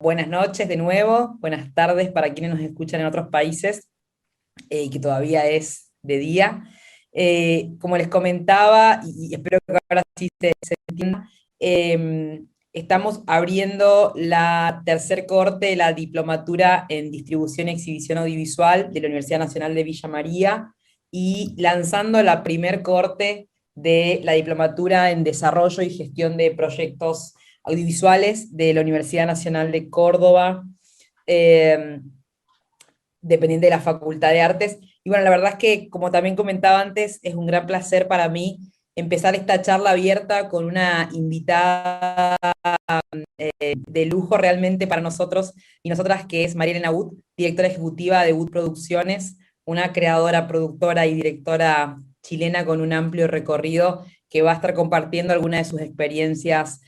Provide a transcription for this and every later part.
Buenas noches de nuevo, buenas tardes para quienes nos escuchan en otros países que todavía es de día. Como les comentaba, y espero que ahora sí se entienda, estamos abriendo la tercer corte de la diplomatura en distribución y exhibición audiovisual de la Universidad Nacional de Villa María y lanzando la primer corte de la diplomatura en desarrollo y gestión de proyectos audiovisuales de la Universidad Nacional de Córdoba. Eh, Dependiente de la Facultad de Artes. Y bueno, la verdad es que, como también comentaba antes, es un gran placer para mí empezar esta charla abierta con una invitada de lujo realmente para nosotros y nosotras, que es María Elena Wood, directora ejecutiva de Wood Producciones, una creadora, productora y directora chilena con un amplio recorrido que va a estar compartiendo algunas de sus experiencias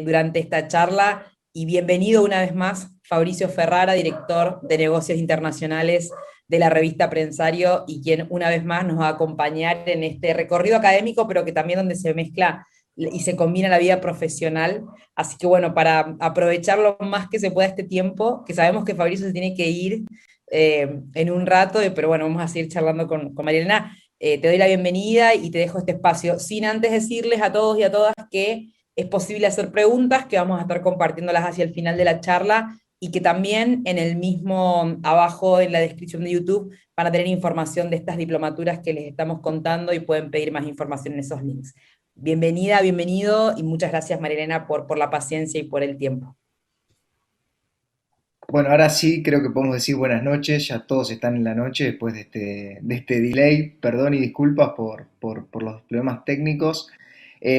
durante esta charla. Y bienvenido una vez más, Fabricio Ferrara, director de negocios internacionales de la revista Prensario, y quien una vez más nos va a acompañar en este recorrido académico, pero que también donde se mezcla y se combina la vida profesional. Así que bueno, para aprovechar lo más que se pueda este tiempo, que sabemos que Fabricio se tiene que ir en un rato, pero bueno, vamos a seguir charlando con María Elena. Te doy la bienvenida y te dejo este espacio, sin antes decirles a todos y a todas que es posible hacer preguntas, que vamos a estar compartiéndolas hacia el final de la charla, y que también en el mismo, abajo en la descripción de YouTube, van a tener información de estas diplomaturas que les estamos contando y pueden pedir más información en esos links. Bienvenida, bienvenido, y muchas gracias, Marilena, por la paciencia y por el tiempo. Bueno, ahora sí creo que podemos decir buenas noches, ya todos están en la noche después de este delay. Perdón y disculpas por los problemas técnicos.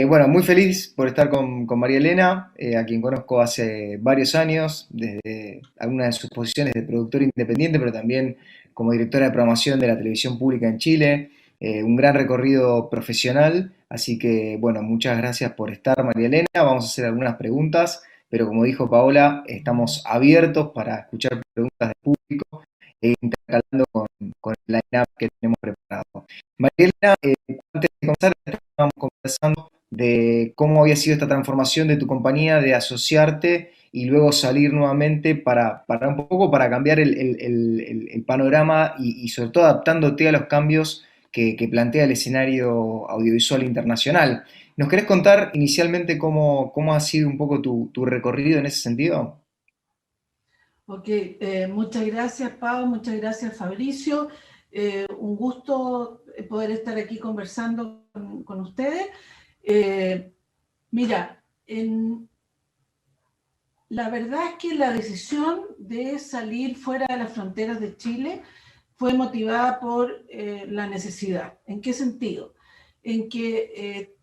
Bueno, muy feliz por estar con María Elena, a quien conozco hace varios años, desde algunas de sus posiciones de productora independiente, pero también como directora de programación de la televisión pública en Chile. Un gran recorrido profesional, así que bueno, muchas gracias por estar, María Elena. Vamos a hacer algunas preguntas, pero como dijo Paola, estamos abiertos para escuchar preguntas del público e intercalando con el line-up que tenemos preparado. Mariela, antes de comenzar, estábamos conversando de cómo había sido esta transformación de tu compañía, de asociarte y luego salir nuevamente para un poco para cambiar el panorama y sobre todo adaptándote a los cambios que plantea el escenario audiovisual internacional. ¿Nos querés contar inicialmente cómo ha sido un poco tu recorrido en ese sentido? Ok, muchas gracias Pau, muchas gracias Fabricio. Un gusto poder estar aquí conversando con ustedes. Eh, Mira, la verdad es que la decisión de salir fuera de las fronteras de Chile fue motivada por la necesidad. ¿En qué sentido? En que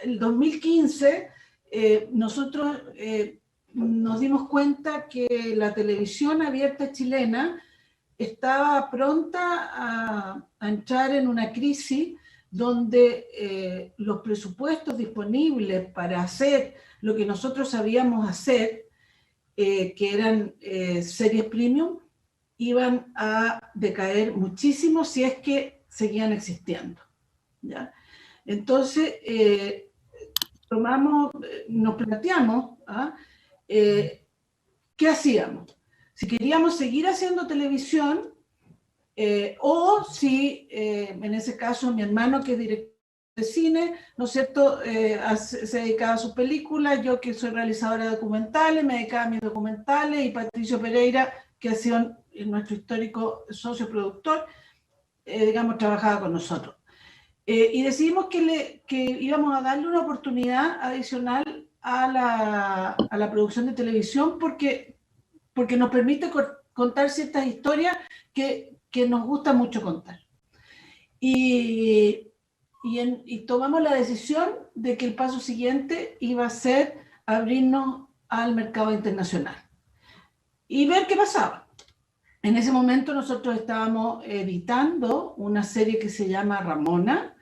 el 2015 nosotros nos dimos cuenta que la televisión abierta chilena estaba pronta a entrar en una crisis donde los presupuestos disponibles para hacer lo que nosotros sabíamos hacer, que eran series premium, iban a decaer muchísimo si es que seguían existiendo, ¿ya? Entonces, nos planteamos, ¿qué hacíamos? Si queríamos seguir haciendo televisión, o si, en ese caso, mi hermano, que es director de cine, ¿no es cierto?, se dedicaba a sus películas, yo que soy realizadora de documentales, me dedicaba a mis documentales, y Patricio Pereira, que ha sido nuestro histórico socio productor, digamos, trabajaba con nosotros. Y decidimos que íbamos a darle una oportunidad adicional a la producción de televisión porque nos permite contar ciertas historias que nos gusta mucho contar. Y, y tomamos la decisión de que el paso siguiente iba a ser abrirnos al mercado internacional y ver qué pasaba. En ese momento nosotros estábamos editando una serie que se llama Ramona,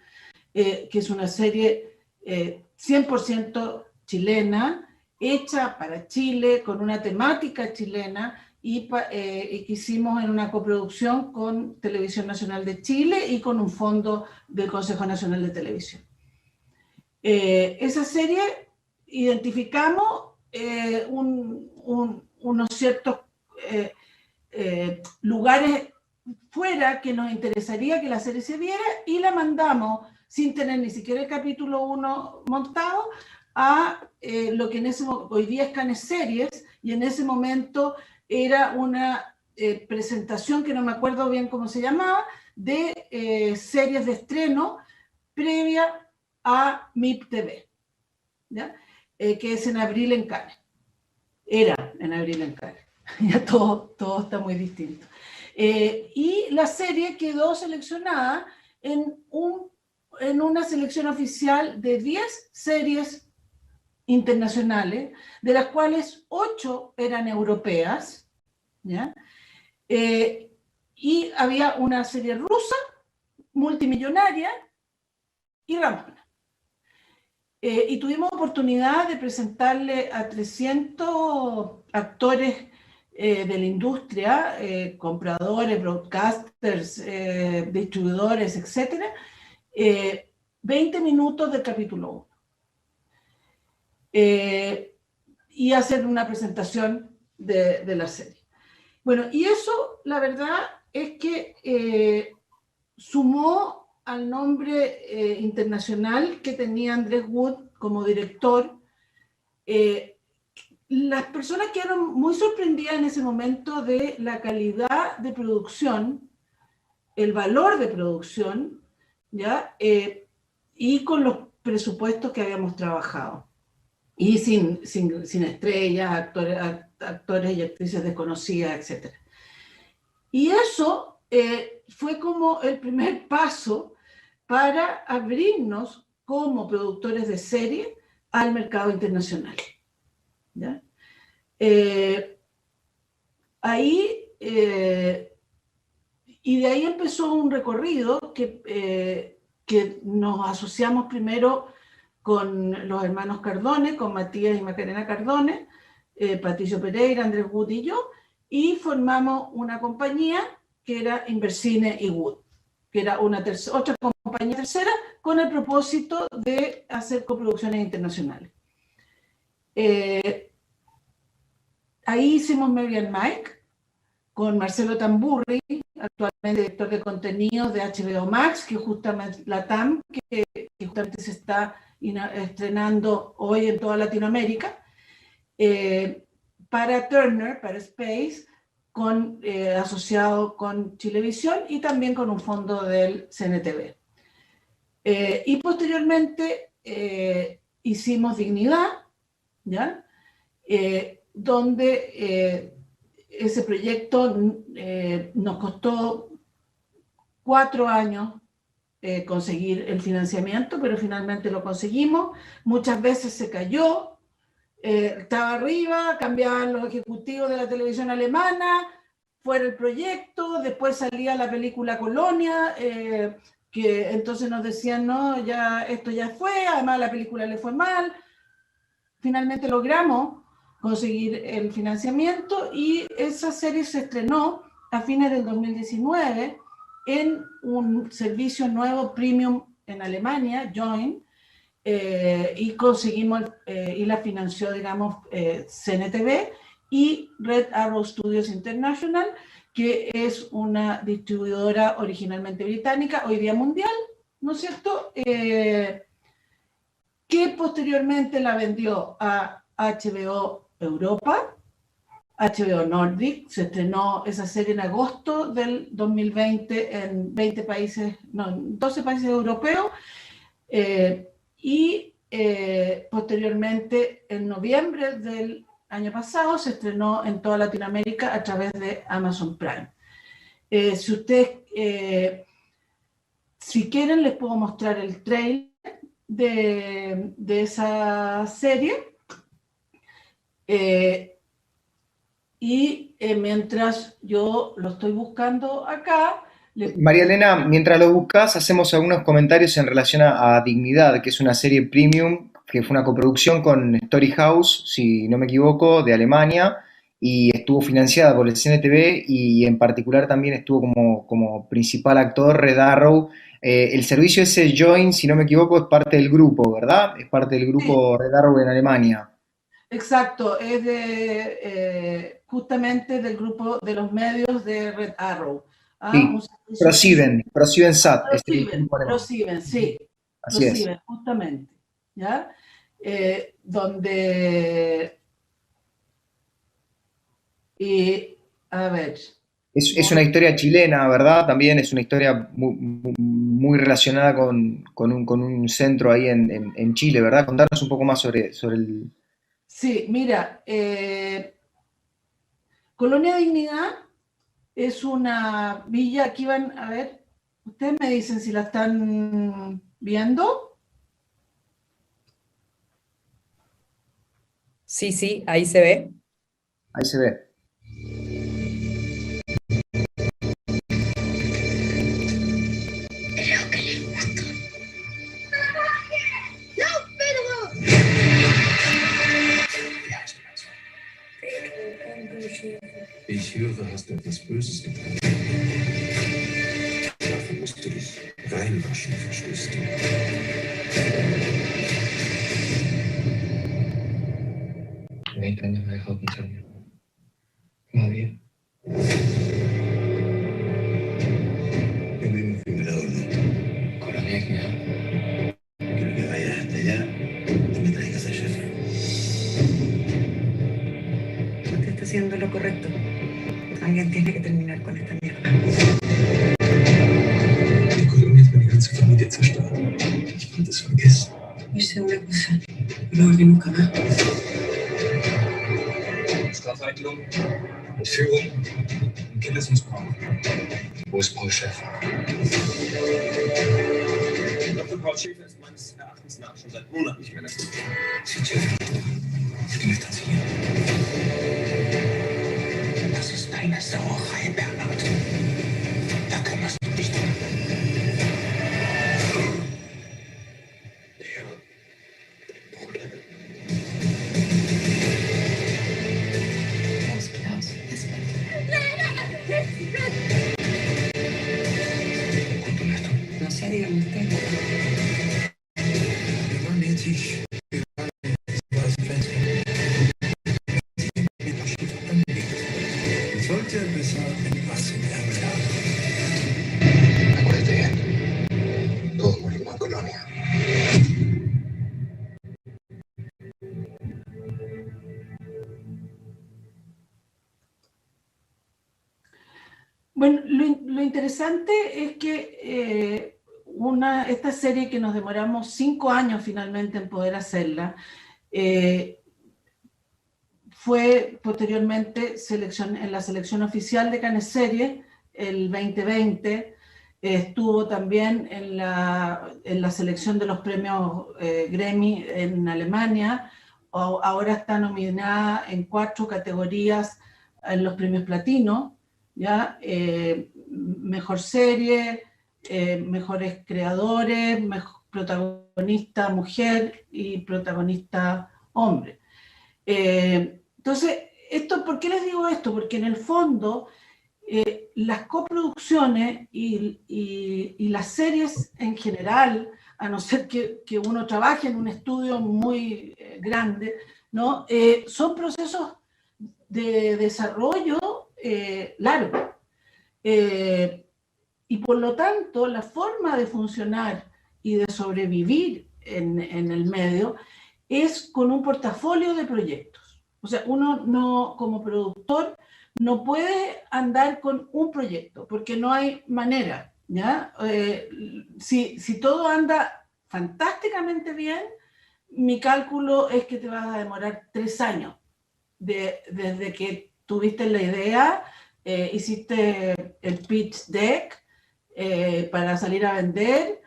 que es una serie 100% chilena, hecha para Chile, con una temática chilena, y que hicimos en una coproducción con Televisión Nacional de Chile y con un fondo del Consejo Nacional de Televisión. Esa serie identificamos unos ciertos lugares fuera que nos interesaría que la serie se viera y la mandamos sin tener ni siquiera el capítulo 1 montado a lo que hoy día es Cannes Series, y en ese momento era una presentación que no me acuerdo bien cómo se llamaba, de series de estreno previa a MIP TV, ¿ya? Que es en abril en Cannes. Era en abril en Cannes. Ya todo está muy distinto. Y la serie quedó seleccionada en una selección oficial de 10 series internacionales, de las cuales 8 eran europeas, ¿ya? Y había una serie rusa, multimillonaria, y Ramona. Y tuvimos oportunidad de presentarle a 300 actores de la industria, compradores, broadcasters, distribuidores, etcétera, 20 minutos del capítulo 1. Y hacer una presentación de la serie. Bueno, y eso, la verdad, es que sumó al nombre internacional que tenía Andrés Wood como director. Las personas quedaron muy sorprendidas en ese momento de la calidad de producción, el valor de producción, ¿ya? Y con los presupuestos que habíamos trabajado. Y sin estrellas, actores y actrices desconocidas, etc. Y eso fue como el primer paso para abrirnos como productores de serie al mercado internacional, ¿ya? Y de ahí empezó un recorrido que nos asociamos primero con los hermanos Cardone, con Matías y Macarena Cardone, Patricio Pereira, Andrés Wood y yo, y formamos una compañía que era Inversine y Wood, que era otra compañía tercera con el propósito de hacer coproducciones internacionales. Ahí hicimos Mary and Mike con Marcelo Tamburri, actualmente director de contenidos de HBO Max, que justamente Latam, que justamente se está estrenando hoy en toda Latinoamérica, para Turner, para Space, asociado con Chilevisión y también con un fondo del CNTV. Y posteriormente hicimos Dignidad, ¿ya? Donde ese proyecto nos costó 4 años conseguir el financiamiento, pero finalmente lo conseguimos. Muchas veces se cayó, estaba arriba, cambiaban los ejecutivos de la televisión alemana, fuera el proyecto, después salía la película Colonia, que entonces nos decían, no, ya esto ya fue, además la película le fue mal. Finalmente logramos conseguir el financiamiento y esa serie se estrenó a fines del 2019 en un servicio nuevo premium en Alemania, Join, y conseguimos, y la financió, digamos, CNTV y Red Arrow Studios International, que es una distribuidora originalmente británica, hoy día mundial, ¿no es cierto?, que posteriormente la vendió a HBO Europa, HBO Nordic. Se estrenó esa serie en agosto del 2020 en 12 países europeos, y posteriormente en noviembre del año pasado se estrenó en toda Latinoamérica a través de Amazon Prime. Si ustedes, si quieren, les puedo mostrar el trailer de esa serie. Mientras yo lo estoy buscando acá... María Elena, mientras lo buscas, hacemos algunos comentarios en relación a Dignidad, que es una serie premium, que fue una coproducción con Story House, si no me equivoco, de Alemania, y estuvo financiada por el CNTV, y en particular también estuvo como principal actor Red Arrow. El servicio ese Join, si no me equivoco, es parte del grupo, ¿verdad? Es parte del grupo Red Arrow en Alemania. Exacto, es de justamente del grupo de los medios de Red Arrow. ¿Ah? Sí, Un servicio chileno. ProSieben SAT, el ProSieben, grupo alemán. ProSieben, sí, Así es. ProSieben, justamente. ¿Ya? Donde, y, a ver, Es una voy. historia chilena, ¿verdad? También es una historia muy relacionada con un centro ahí en Chile, ¿verdad? Contarnos un poco más sobre el... Sí, mira, Colonia Dignidad es una villa, aquí van a ver, ustedes me dicen si la están viendo. Sí, sí, ahí se ve. Ahí se ve. Ich höre, hast du etwas Böses getan. Dafür musst du dich reinwaschen, verstehst du? Ven, deine heiraten, Tanja. Nadie. Vivimos primero, ¿no? Colonia Dignidad. Quiero que vayas hasta allá y me traigas a Jeffrey. Usted está haciendo lo correcto. Alguien tiene que terminar con esta mierda. Die Kolonie hat meine ganze Familie zerstört. Ich konnte es vergessen. Hice una cosa, no volví nunca más. Strafverhandlung, Entführung und Kindesmissbrauch. Wo ist Paul Schäfer? Dr. Paul Schäfer ist meines Erachtens nach schon seit Monaten nicht mehr das. Sí, Jeffrey. ¿Qué me estás haciendo? Das ist deine Sauerei, Bernhard. Da kümmerst du dich drum. Der Bruder. Klaus, Klaus, es wird. Cuéntame esto. No sé, dígame usted. Wir waren jetzt nicht. Wir waren über das Fenster. Mit Paul Schäfer angelegt. Sollte besser etwas in Ärmel haben. Acuérdate bien. Todos morimos en Colonia. Bueno, lo interesante es que esta serie que nos demoramos 5 años finalmente en poder hacerla, fue posteriormente en la selección oficial de Cannes Series el 2020, estuvo también en la selección de los premios Grammy en Alemania, ahora está nominada en 4 categorías en los premios Platino, ¿ya? Mejor serie, mejores creadores, protagonista mujer y protagonista hombre. Entonces, ¿por qué les digo esto? Porque en el fondo las coproducciones y las series en general, a no ser que uno trabaje en un estudio muy grande, ¿no? Son procesos de desarrollo largo. Y por lo tanto, la forma de funcionar y de sobrevivir en el medio es con un portafolio de proyectos. O sea, uno no, como productor, no puede andar con un proyecto, porque no hay manera, ¿ya? Si todo anda fantásticamente bien, mi cálculo es que te vas a demorar 3 años desde que tuviste la idea, hiciste el pitch deck para salir a vender,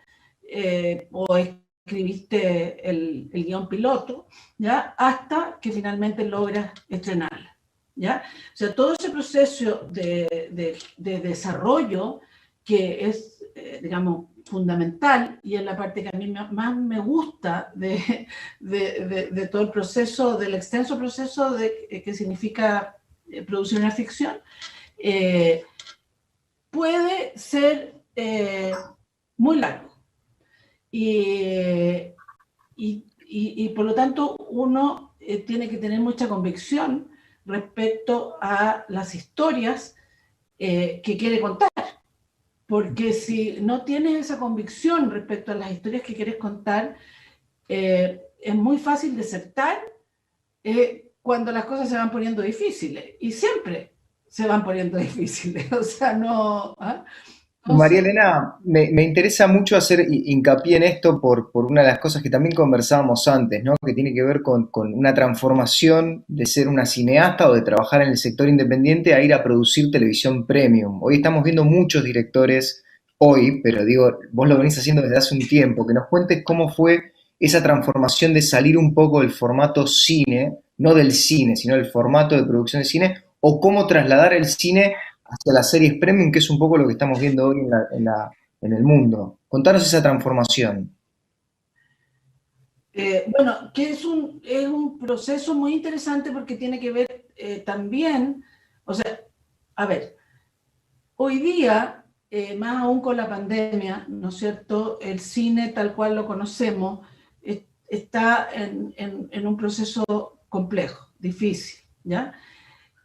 o escribiste el guión piloto, ¿ya? Hasta que finalmente logras estrenarla, ¿ya? O sea, todo ese proceso de desarrollo que es, digamos, fundamental, y es la parte que a mí más me gusta de todo el proceso, del extenso proceso que significa producir una ficción, puede ser muy largo. Y por lo tanto uno tiene que tener mucha convicción respecto a las historias que quiere contar. Porque si no tienes esa convicción respecto a las historias que quieres contar, es muy fácil desertar cuando las cosas se van poniendo difíciles. Y siempre se van poniendo difíciles. O sea, no... ¿ah? María Entonces, Elena, me interesa mucho hacer hincapié en esto por una de las cosas que también conversábamos antes, ¿no? Que tiene que ver con una transformación de ser una cineasta o de trabajar en el sector independiente a ir a producir televisión premium. Hoy estamos viendo muchos directores, hoy, pero digo, vos lo venís haciendo desde hace un tiempo, que nos cuentes cómo fue esa transformación de salir un poco del formato cine, no del cine, sino del formato de producción de cine, o cómo trasladar el cine hacia las series premium, que es un poco lo que estamos viendo hoy en el mundo. Contanos esa transformación. bueno, que es un proceso muy interesante porque tiene que ver también, o sea, a ver, hoy día, más aún con la pandemia, ¿no es cierto? El cine tal cual lo conocemos está en un proceso complejo, difícil, ¿ya?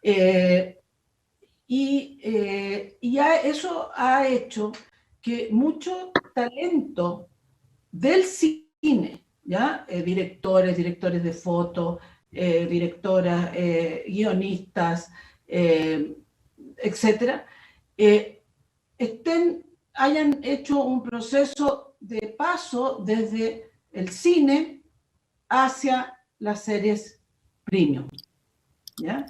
Eh, eso ha hecho que mucho talento del cine, ¿ya? Directores de foto, directoras, guionistas, etcétera, eh, hayan hecho un proceso de paso desde el cine hacia las series premium, ¿ya?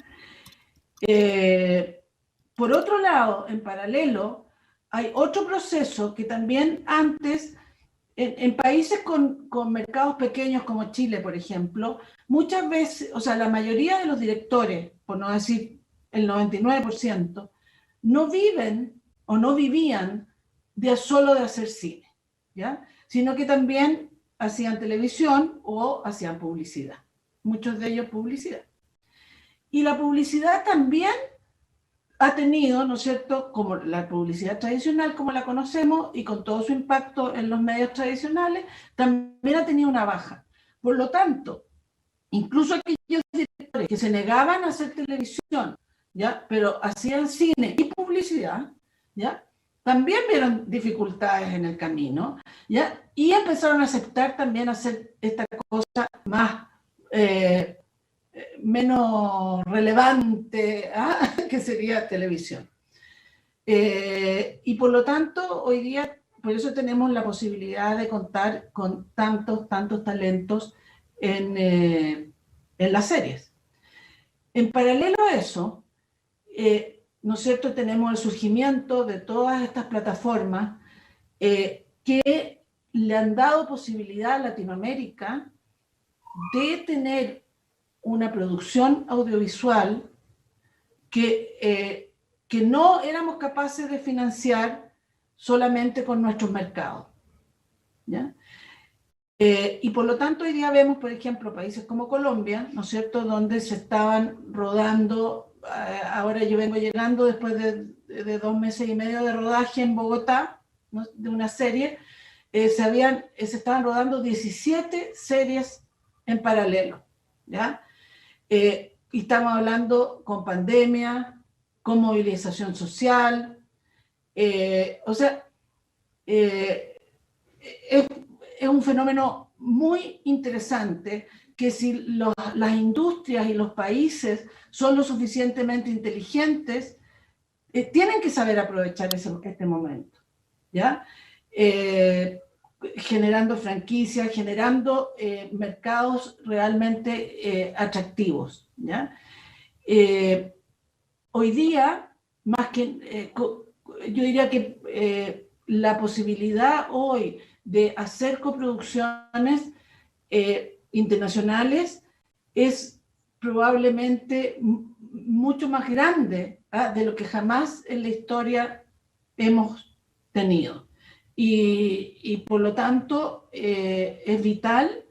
Por otro lado, en paralelo, hay otro proceso que también antes, en países con mercados pequeños como Chile, por ejemplo, muchas veces, o sea, la mayoría de los directores, por no decir el 99%, no viven o no vivían solo de hacer cine, ¿ya? Sino que también hacían televisión o hacían publicidad. Muchos de ellos publicidad. Y la publicidad también ha tenido, ¿no es cierto?, como la publicidad tradicional como la conocemos y con todo su impacto en los medios tradicionales, también ha tenido una baja. Por lo tanto, incluso aquellos directores que se negaban a hacer televisión, ¿ya?, pero hacían cine y publicidad, ¿ya?, también vieron dificultades en el camino, ¿ya?, y empezaron a aceptar también hacer esta cosa más... menos relevante, ¿ah? Que sería televisión. Y por lo tanto, hoy día, por eso tenemos la posibilidad de contar con tantos talentos en las series. En paralelo a eso, ¿no es cierto?, tenemos el surgimiento de todas estas plataformas que le han dado posibilidad a Latinoamérica de tener una producción audiovisual que no éramos capaces de financiar solamente con nuestros mercados, ¿ya? Y por lo tanto hoy día vemos, por ejemplo, países como Colombia, ¿no es cierto?, donde se estaban rodando, ahora yo vengo llegando después de 2 meses y medio de rodaje en Bogotá, ¿no?, de una serie, se estaban rodando 17 series en paralelo, ¿ya? Y estamos hablando con pandemia, con movilización social, o sea, es un fenómeno muy interesante que si las industrias y los países son lo suficientemente inteligentes, tienen que saber aprovechar este momento, ¿ya? Generando franquicias, generando mercados realmente atractivos, ¿ya? Hoy día, más que, yo diría que la posibilidad hoy de hacer coproducciones internacionales es probablemente mucho más grande, ¿ah?, de lo que jamás en la historia hemos tenido. Y por lo tanto es vital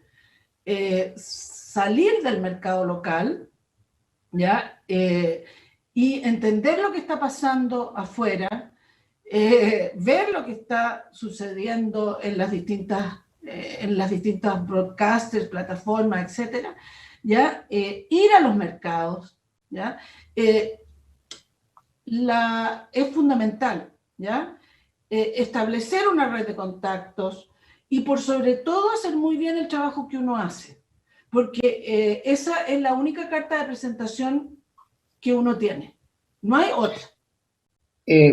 salir del mercado local, ¿ya? Y entender lo que está pasando afuera, ver lo que está sucediendo en las distintas broadcasters, plataformas, etcétera, ¿ya? Ir a los mercados, ¿ya? Es fundamental, ¿ya? Establecer una red de contactos y por sobre todo hacer muy bien el trabajo que uno hace, porque esa es la única carta de presentación que uno tiene, no hay otra.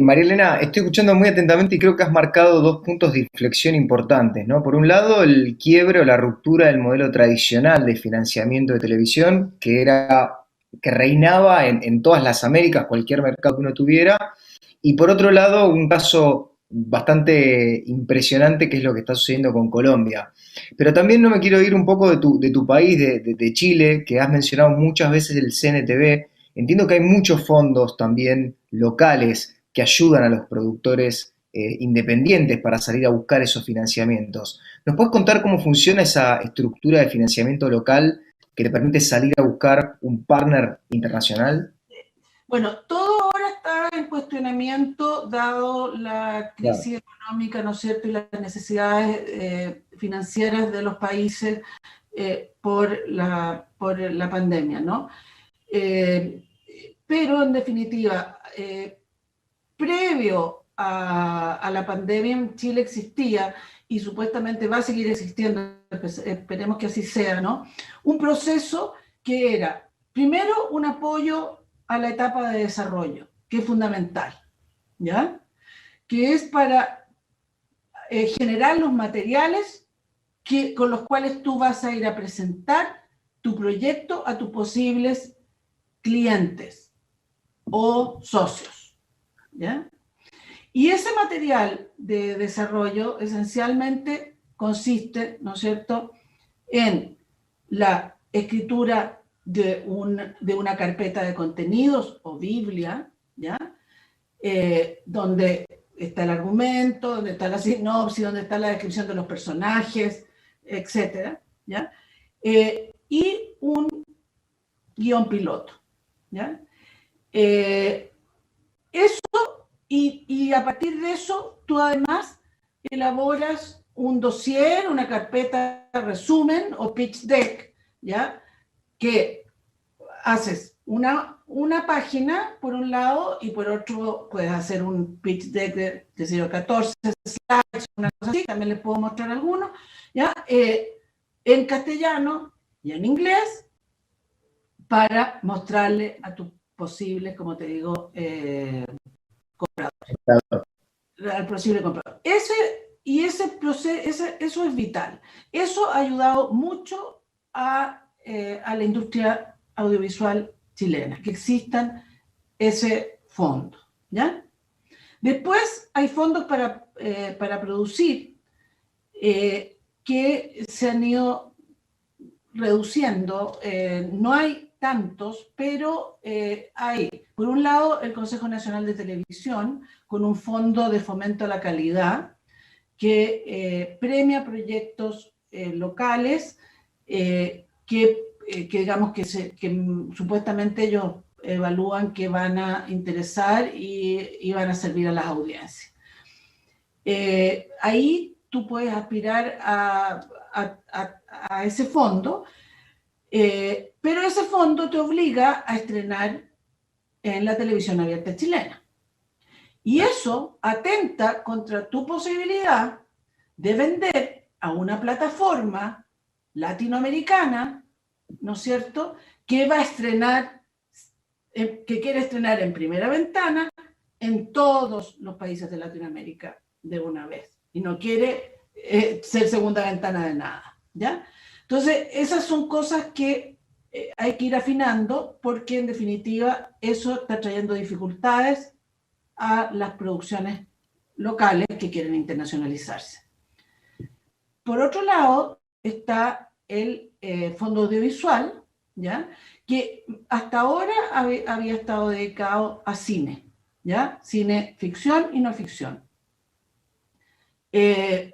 María Elena, estoy escuchando muy atentamente y creo que has marcado dos puntos de inflexión importantes, ¿no? Por un lado, el quiebre o la ruptura del modelo tradicional de financiamiento de televisión, que reinaba en todas las Américas, cualquier mercado que uno tuviera, y por otro lado, un caso bastante impresionante que es lo que está sucediendo con Colombia. Pero también no me quiero ir un poco de tu país, de Chile, que has mencionado muchas veces el CNTV. Entiendo que hay muchos fondos también locales que ayudan a los productores independientes para salir a buscar esos financiamientos. ¿Nos puedes contar cómo funciona esa estructura de financiamiento local que te permite salir a buscar un partner internacional? Bueno, todo ahora está en cuestionamiento dado la Claro. crisis económica, ¿no es cierto?, y las necesidades financieras de los países por la pandemia, ¿no? Pero en definitiva, previo a la pandemia en Chile existía, y supuestamente va a seguir existiendo, esperemos que así sea, ¿no? Un proceso que era, primero, un apoyo a la etapa de desarrollo, que es fundamental, ¿ya? Que es para generar los materiales con los cuales tú vas a ir a presentar tu proyecto a tus posibles clientes o socios, ¿ya? Y ese material de desarrollo esencialmente consiste, ¿no es cierto?, en la escritura de una carpeta de contenidos o Biblia, ¿ya? Donde está el argumento, donde está la sinopsis, donde está la descripción de los personajes, etcétera, ¿ya? Y un guión piloto, ¿ya? Y a partir de eso, tú además elaboras un dossier, una carpeta de resumen o pitch deck, ¿ya? Que haces una página por un lado y por otro puedes hacer un pitch deck de 14 slides, una cosa así, también les puedo mostrar algunos, ¿ya? En castellano y en inglés para mostrarle a tus posibles, como te digo, compradores, al posible comprador. Ese proceso, eso es vital. Eso ha ayudado mucho a la industria audiovisual chilena, que existan ese fondo, ¿ya? Después hay fondos para producir que se han ido reduciendo. No hay tantos, pero hay, por un lado, el Consejo Nacional de Televisión, con un fondo de fomento a la calidad, que premia proyectos locales que digamos que supuestamente ellos evalúan que van a interesar y van a servir a las audiencias. Ahí tú puedes aspirar a ese fondo, pero ese fondo te obliga a estrenar en la televisión abierta chilena. Y eso atenta contra tu posibilidad de vender a una plataforma latinoamericana, ¿no es cierto?, que va a estrenar, que quiere estrenar en primera ventana en todos los países de Latinoamérica de una vez. Y no quiere ser segunda ventana de nada, ¿ya? Entonces, esas son cosas que hay que ir afinando porque, en definitiva, eso está trayendo dificultades a las producciones locales que quieren internacionalizarse. Por otro lado, está el Fondo Audiovisual, ¿ya?, que hasta ahora había estado dedicado a cine, ¿ya?, cine ficción y no ficción,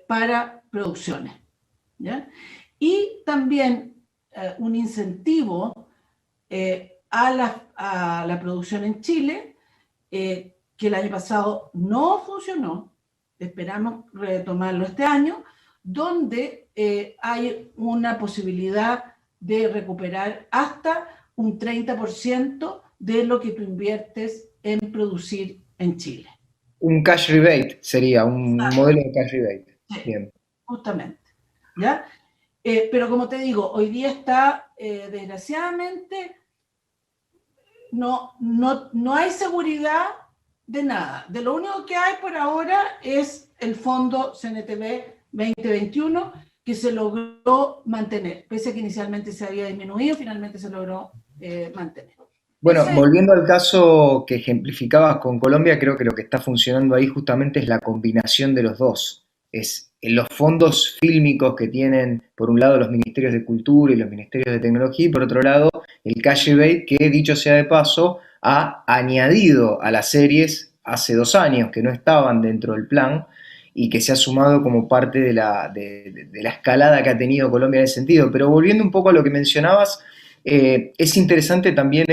para producciones, ¿ya? Y también un incentivo a la producción en Chile, que el año pasado no funcionó, esperamos retomarlo este año, donde hay una posibilidad de recuperar hasta un 30% de lo que tú inviertes en producir en Chile. Un cash rebate sería, un modelo de cash rebate. Sí, Bien. justamente. ¿Ya? Pero como te digo, hoy día está, desgraciadamente, no hay seguridad de nada. De lo único que hay por ahora es el fondo CNTB 2021, que se logró mantener, pese a que inicialmente se había disminuido, finalmente se logró mantener. Bueno, Entonces, volviendo al caso que ejemplificabas con Colombia, creo que lo que está funcionando ahí justamente es la combinación de los dos. Es en los fondos fílmicos que tienen, por un lado, los ministerios de Cultura y los ministerios de Tecnología, y por otro lado, el cash rebate, que dicho sea de paso, ha añadido a las series hace 2 años, que no estaban dentro del plan, y que se ha sumado como parte de la escalada que ha tenido Colombia en ese sentido. Pero volviendo un poco a lo que mencionabas, es interesante también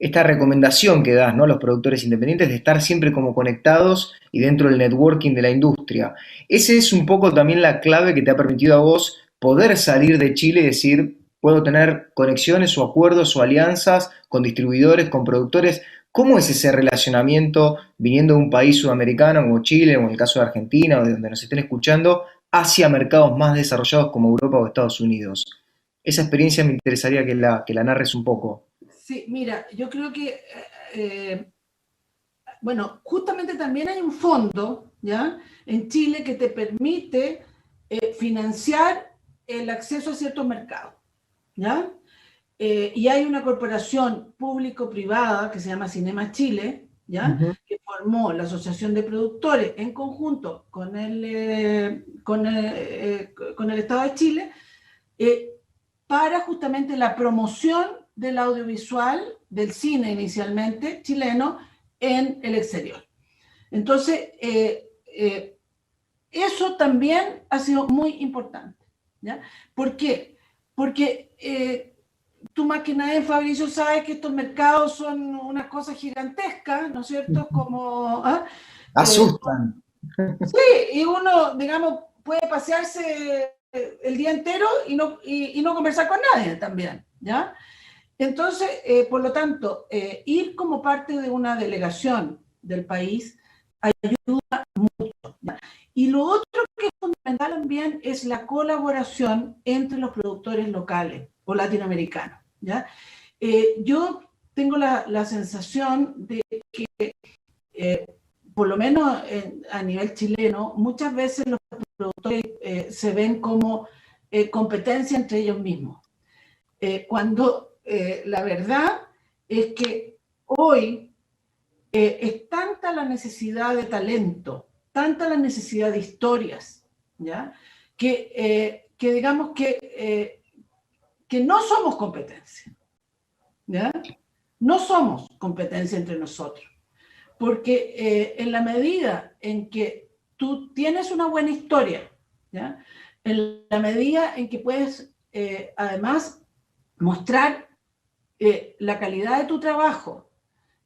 esta recomendación que das, ¿no? A los productores independientes de estar siempre como conectados y dentro del networking de la industria. Ese es un poco también la clave que te ha permitido a vos poder salir de Chile y decir, puedo tener conexiones o acuerdos o alianzas con distribuidores, con productores. ¿Cómo es ese relacionamiento viniendo de un país sudamericano como Chile, o en el caso de Argentina, o de donde nos estén escuchando, hacia mercados más desarrollados como Europa o Estados Unidos? Esa experiencia me interesaría que la narres un poco. sí, mira, yo creo que, bueno, justamente también hay un fondo, ¿ya? En Chile que te permite financiar el acceso a ciertos mercados, ¿ya? Y hay una corporación público-privada que se llama Cinema Chile, ¿ya? Ujú. Que formó la Asociación de Productores en conjunto con con el Estado de Chile, para justamente la promoción del audiovisual, del cine inicialmente chileno, en el exterior. Entonces, eso también ha sido muy importante, ¿ya? ¿Por qué? Porque tú más que nadie, Fabricio, sabes que estos mercados son unas cosas gigantescas, ¿no es cierto? Como, Asustan. sí, y uno, digamos, puede pasearse el día entero y no conversar con nadie también, ¿ya? Entonces, por lo tanto, ir como parte de una delegación del país ayuda mucho, ¿ya? Y lo otro que es fundamental también es la colaboración entre los productores locales o latinoamericanos, ¿ya? Yo tengo la sensación de que, por lo menos a nivel chileno, muchas veces los productores se ven como competencia entre ellos mismos. Cuando la verdad es que hoy es tanta la necesidad de talento, tanta la necesidad de historias, ¿ya? Que digamos que no somos competencia, ¿ya? No somos competencia entre nosotros, porque en la medida en que tú tienes una buena historia, ¿ya? En la medida en que puedes además mostrar la calidad de tu trabajo,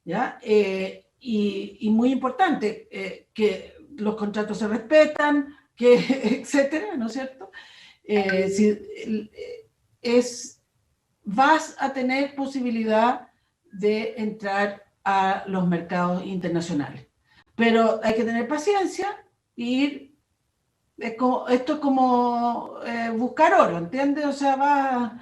¿ya? Y muy importante, que los contratos se respetan, que, etcétera, ¿no es cierto? Vas a tener posibilidad de entrar a los mercados internacionales. Pero hay que tener paciencia y ir. Esto es como buscar oro, ¿entiendes? O sea, va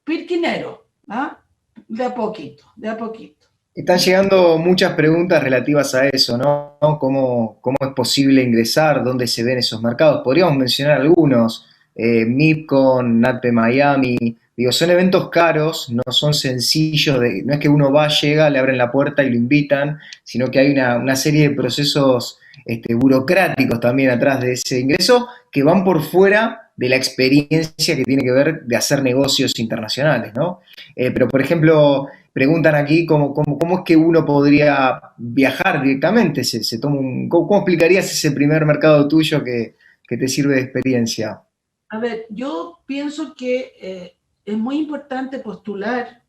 pirquinero, ¿ah? De a poquito, de a poquito. Están llegando muchas preguntas relativas a eso, ¿no? ¿Cómo es posible ingresar? ¿Dónde se ven esos mercados? Podríamos mencionar algunos, MIPCON, NATPE Miami, digo, son eventos caros, no son sencillos, no es que uno va, llega, le abren la puerta y lo invitan, sino que hay una serie de procesos burocráticos también atrás de ese ingreso que van por fuera de la experiencia que tiene que ver de hacer negocios internacionales, ¿no? Pero, por ejemplo, preguntan aquí cómo es que uno podría viajar directamente. Se toma ¿cómo explicarías ese primer mercado tuyo que te sirve de experiencia? A ver, yo pienso que es muy importante postular,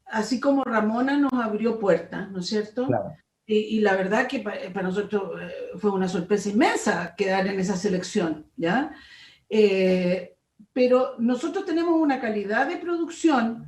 así como Ramona nos abrió puertas, ¿no es cierto? Claro. Y la verdad que para nosotros fue una sorpresa inmensa quedar en esa selección, ¿ya? pero nosotros tenemos una calidad de producción,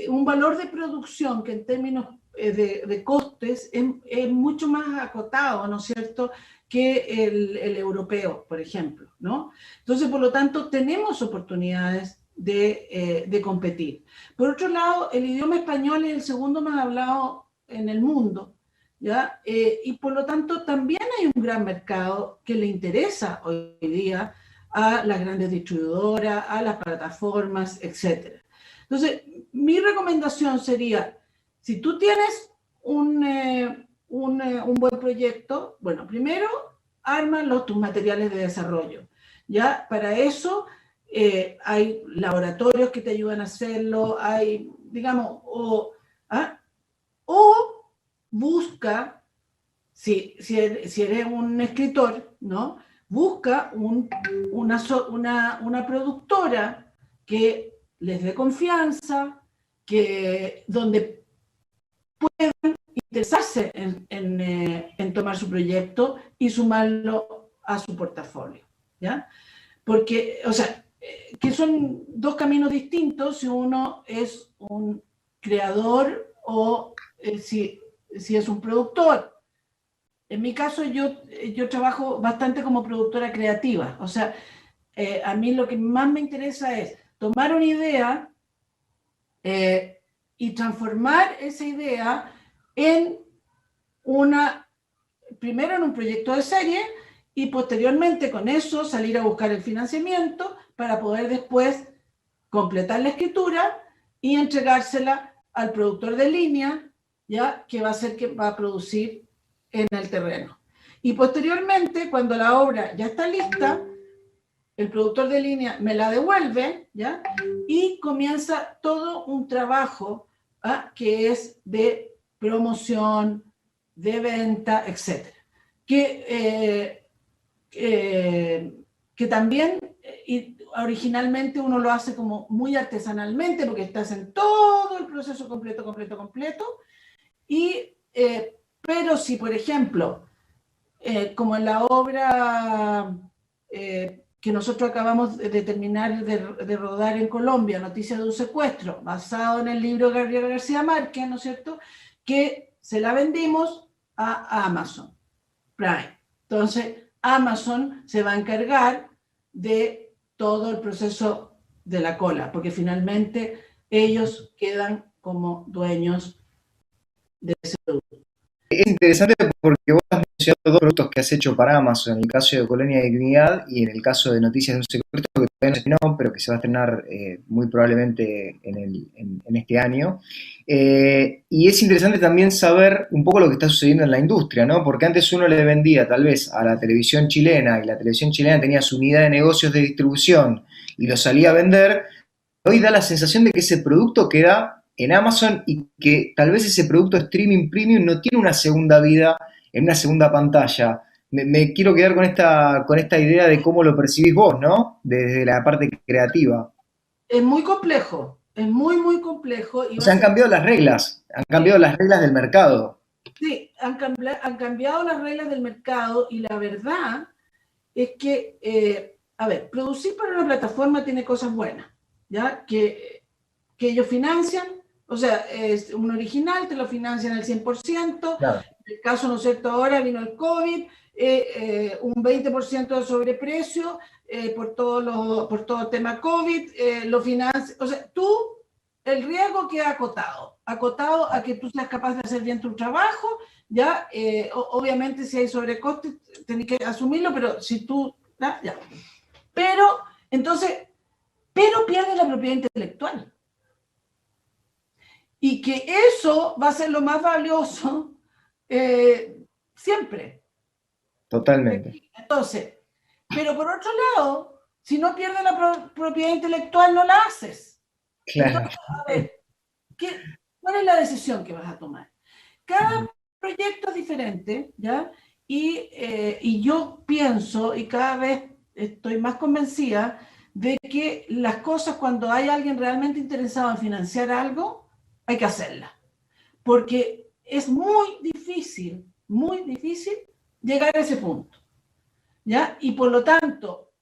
un valor de producción que en términos de costes es mucho más acotado, ¿no es cierto?, que el europeo, por ejemplo, ¿no? Entonces, por lo tanto, tenemos oportunidades de competir. Por otro lado, el idioma español es el segundo más hablado en el mundo, ¿ya? Y por lo tanto, también hay un gran mercado que le interesa hoy día a las grandes distribuidoras, a las plataformas, etc. Entonces, mi recomendación sería, si tú tienes un buen proyecto, bueno, primero, arma tus materiales de desarrollo. ¿Ya? Para eso hay laboratorios que te ayudan a hacerlo, hay, digamos, o busca, si eres un escritor, ¿no? Busca una productora que les dé confianza, donde puedan interesarse en tomar su proyecto y sumarlo a su portafolio, ¿ya? Porque, o sea, que son dos caminos distintos si uno es un creador o si es un productor. En mi caso, yo trabajo bastante como productora creativa. O sea, a mí lo que más me interesa es tomar una idea y transformar esa idea primero en un proyecto de serie y posteriormente con eso salir a buscar el financiamiento para poder después completar la escritura y entregársela al productor de línea, ya que va a ser que va a producir en el terreno. Y posteriormente, cuando la obra ya está lista, el productor de línea me la devuelve, ¿ya? Y comienza todo un trabajo que es de promoción, de venta, etc. Que también originalmente uno lo hace como muy artesanalmente, porque estás en todo el proceso completo, pero si, por ejemplo, como en la obra que nosotros acabamos de terminar de rodar en Colombia, Noticias de un secuestro, basado en el libro de Gabriel García Márquez, ¿no es cierto?, que se la vendimos a Amazon Prime. Entonces, Amazon se va a encargar de todo el proceso de la cola, porque finalmente ellos quedan como dueños de ese producto. Es interesante porque vos has mencionado dos productos que has hecho para Amazon, en el caso de Colonia de Dignidad y en el caso de Noticias de un Secuestro, que todavía no se estrenó, pero que se va a estrenar muy probablemente en este año. Y es interesante también saber un poco lo que está sucediendo en la industria, ¿no? Porque antes uno le vendía tal vez a la televisión chilena y la televisión chilena tenía su unidad de negocios de distribución y lo salía a vender. Hoy da la sensación de que ese producto queda en Amazon y que tal vez ese producto streaming premium no tiene una segunda vida en una segunda pantalla. Me quiero quedar con esta idea de cómo lo percibís vos, ¿no? Desde la parte creativa. Es muy complejo, es muy, muy complejo. Y O sea, han cambiado las reglas, han cambiado las reglas del mercado. Sí, han cambiado las reglas del mercado y la verdad es que, a ver, producir para una plataforma tiene cosas buenas, ¿ya? Que ellos financian, o sea, es un original, te lo financian al 100%, Claro. en el caso, ¿no es cierto?, ahora vino el COVID, un 20% de sobreprecio por todo el tema COVID, lo financia, o sea, el riesgo queda acotado a que tú seas capaz de hacer bien tu trabajo, ¿ya? Obviamente si hay sobrecostes, tenés que asumirlo, pero si tú, ya. Pero, entonces, pierde la propiedad intelectual. Y que eso va a ser lo más valioso siempre. Totalmente. Entonces, pero por otro lado, si no pierdes la propiedad intelectual, no la haces. Claro. Entonces, a ver, ¿cuál es la decisión que vas a tomar? Cada proyecto es diferente, ¿ya? Y yo pienso, y cada vez estoy más convencida, de que las cosas, cuando hay alguien realmente interesado en financiar algo, hay que hacerlas. Porque es muy difícil llegar a ese punto, ¿ya? Y por lo tanto,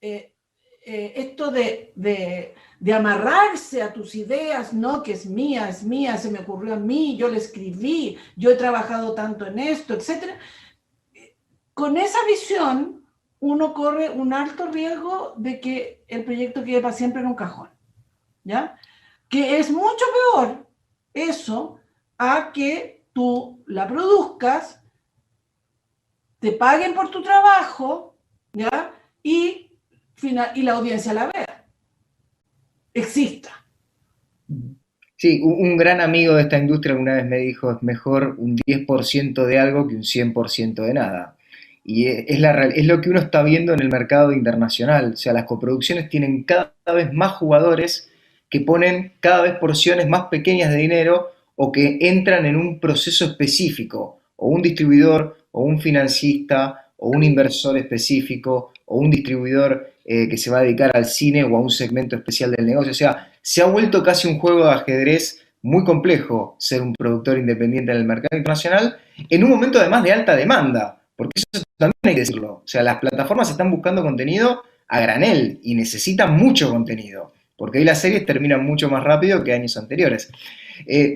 esto de amarrarse a tus ideas, no, que es mía, se me ocurrió a mí, yo la escribí, yo he trabajado tanto en esto, etcétera. Con esa visión, uno corre un alto riesgo de que el proyecto quede para siempre en un cajón, ¿ya? Que es mucho peor eso a que tú la produzcas, te paguen por tu trabajo, ¿ya? Y la audiencia la vea, exista. Sí, un gran amigo de esta industria alguna vez me dijo, es mejor un 10% de algo que un 100% de nada. Y es lo que uno está viendo en el mercado internacional. O sea, las coproducciones tienen cada vez más jugadores que ponen cada vez porciones más pequeñas de dinero o que entran en un proceso específico, o un distribuidor, o un financista, o un inversor específico, o un distribuidor que se va a dedicar al cine o a un segmento especial del negocio. O sea, se ha vuelto casi un juego de ajedrez muy complejo ser un productor independiente en el mercado internacional, en un momento además de alta demanda, porque eso también hay que decirlo. O sea, las plataformas están buscando contenido a granel y necesitan mucho contenido, porque hoy las series terminan mucho más rápido que años anteriores.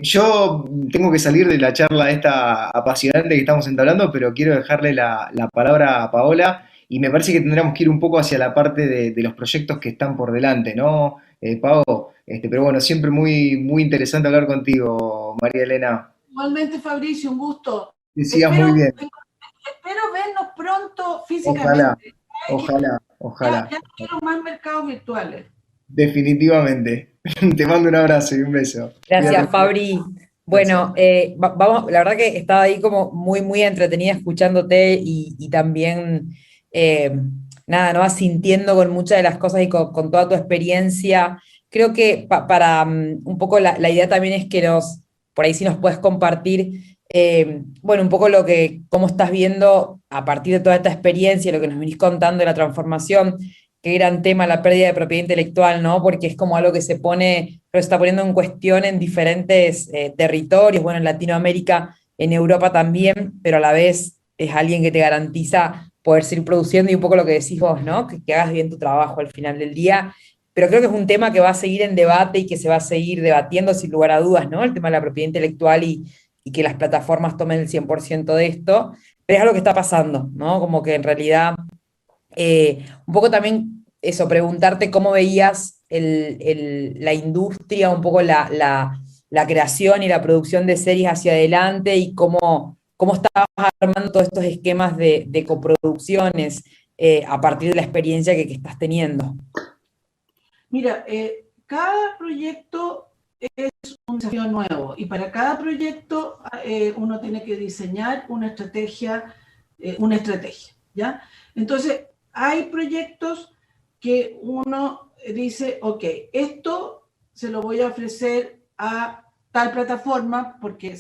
Yo tengo que salir de la charla esta apasionante que estamos entablando, pero quiero dejarle la palabra a Paola y me parece que tendríamos que ir un poco hacia la parte de los proyectos que están por delante, ¿no, Pao? Pero bueno, siempre muy, muy interesante hablar contigo, María Elena. Igualmente, Fabricio, un gusto. Que sigas muy bien. Espero vernos pronto Ojalá, físicamente. ojalá, ojalá. Ya quiero más mercados virtuales. Definitivamente. Te mando un abrazo y un beso. Gracias, Cuídate. Fabri. Bueno, vamos, la verdad que estaba ahí como muy, muy entretenida escuchándote y también, eh, nada, ¿no? Sintiendo con muchas de las cosas y con toda tu experiencia. Creo que para un poco la idea también es que por ahí sí nos puedes compartir, bueno, un poco cómo estás viendo a partir de toda esta experiencia, lo que nos venís contando de la transformación. Qué gran tema la pérdida de propiedad intelectual, ¿no? Porque es como algo que se está poniendo en cuestión en diferentes territorios, bueno, en Latinoamérica, en Europa también, pero a la vez es alguien que te garantiza poder seguir produciendo y un poco lo que decís vos, ¿no? Que hagas bien tu trabajo al final del día. Pero creo que es un tema que va a seguir en debate y que se va a seguir debatiendo sin lugar a dudas, ¿no? El tema de la propiedad intelectual y que las plataformas tomen el 100% de esto. Pero es algo que está pasando, ¿no? Como que en realidad un poco también eso, preguntarte cómo veías la industria, un poco la creación y la producción de series hacia adelante y cómo estabas armando todos estos esquemas de coproducciones a partir de la experiencia que estás teniendo. Mira, cada proyecto es un desafío nuevo y para cada proyecto uno tiene que diseñar una estrategia, ¿ya? Entonces, hay proyectos que uno dice, ok, esto se lo voy a ofrecer a tal plataforma porque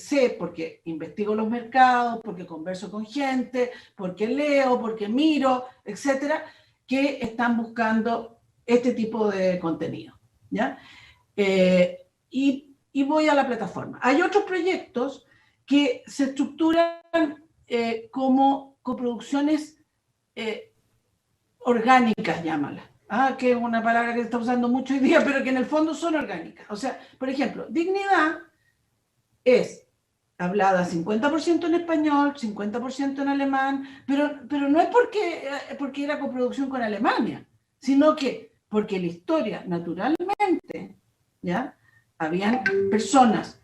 investigo los mercados, porque converso con gente, porque leo, porque miro, etcétera, que están buscando este tipo de contenido, ¿ya? Y voy a la plataforma. Hay otros proyectos que se estructuran como coproducciones orgánicas, llámala. Que es una palabra que se está usando mucho hoy día, pero que en el fondo son orgánicas. O sea, por ejemplo, Dignidad es hablada 50% en español, 50% en alemán, pero no es porque era coproducción con Alemania, sino que porque la historia, naturalmente, ¿ya? Habían personas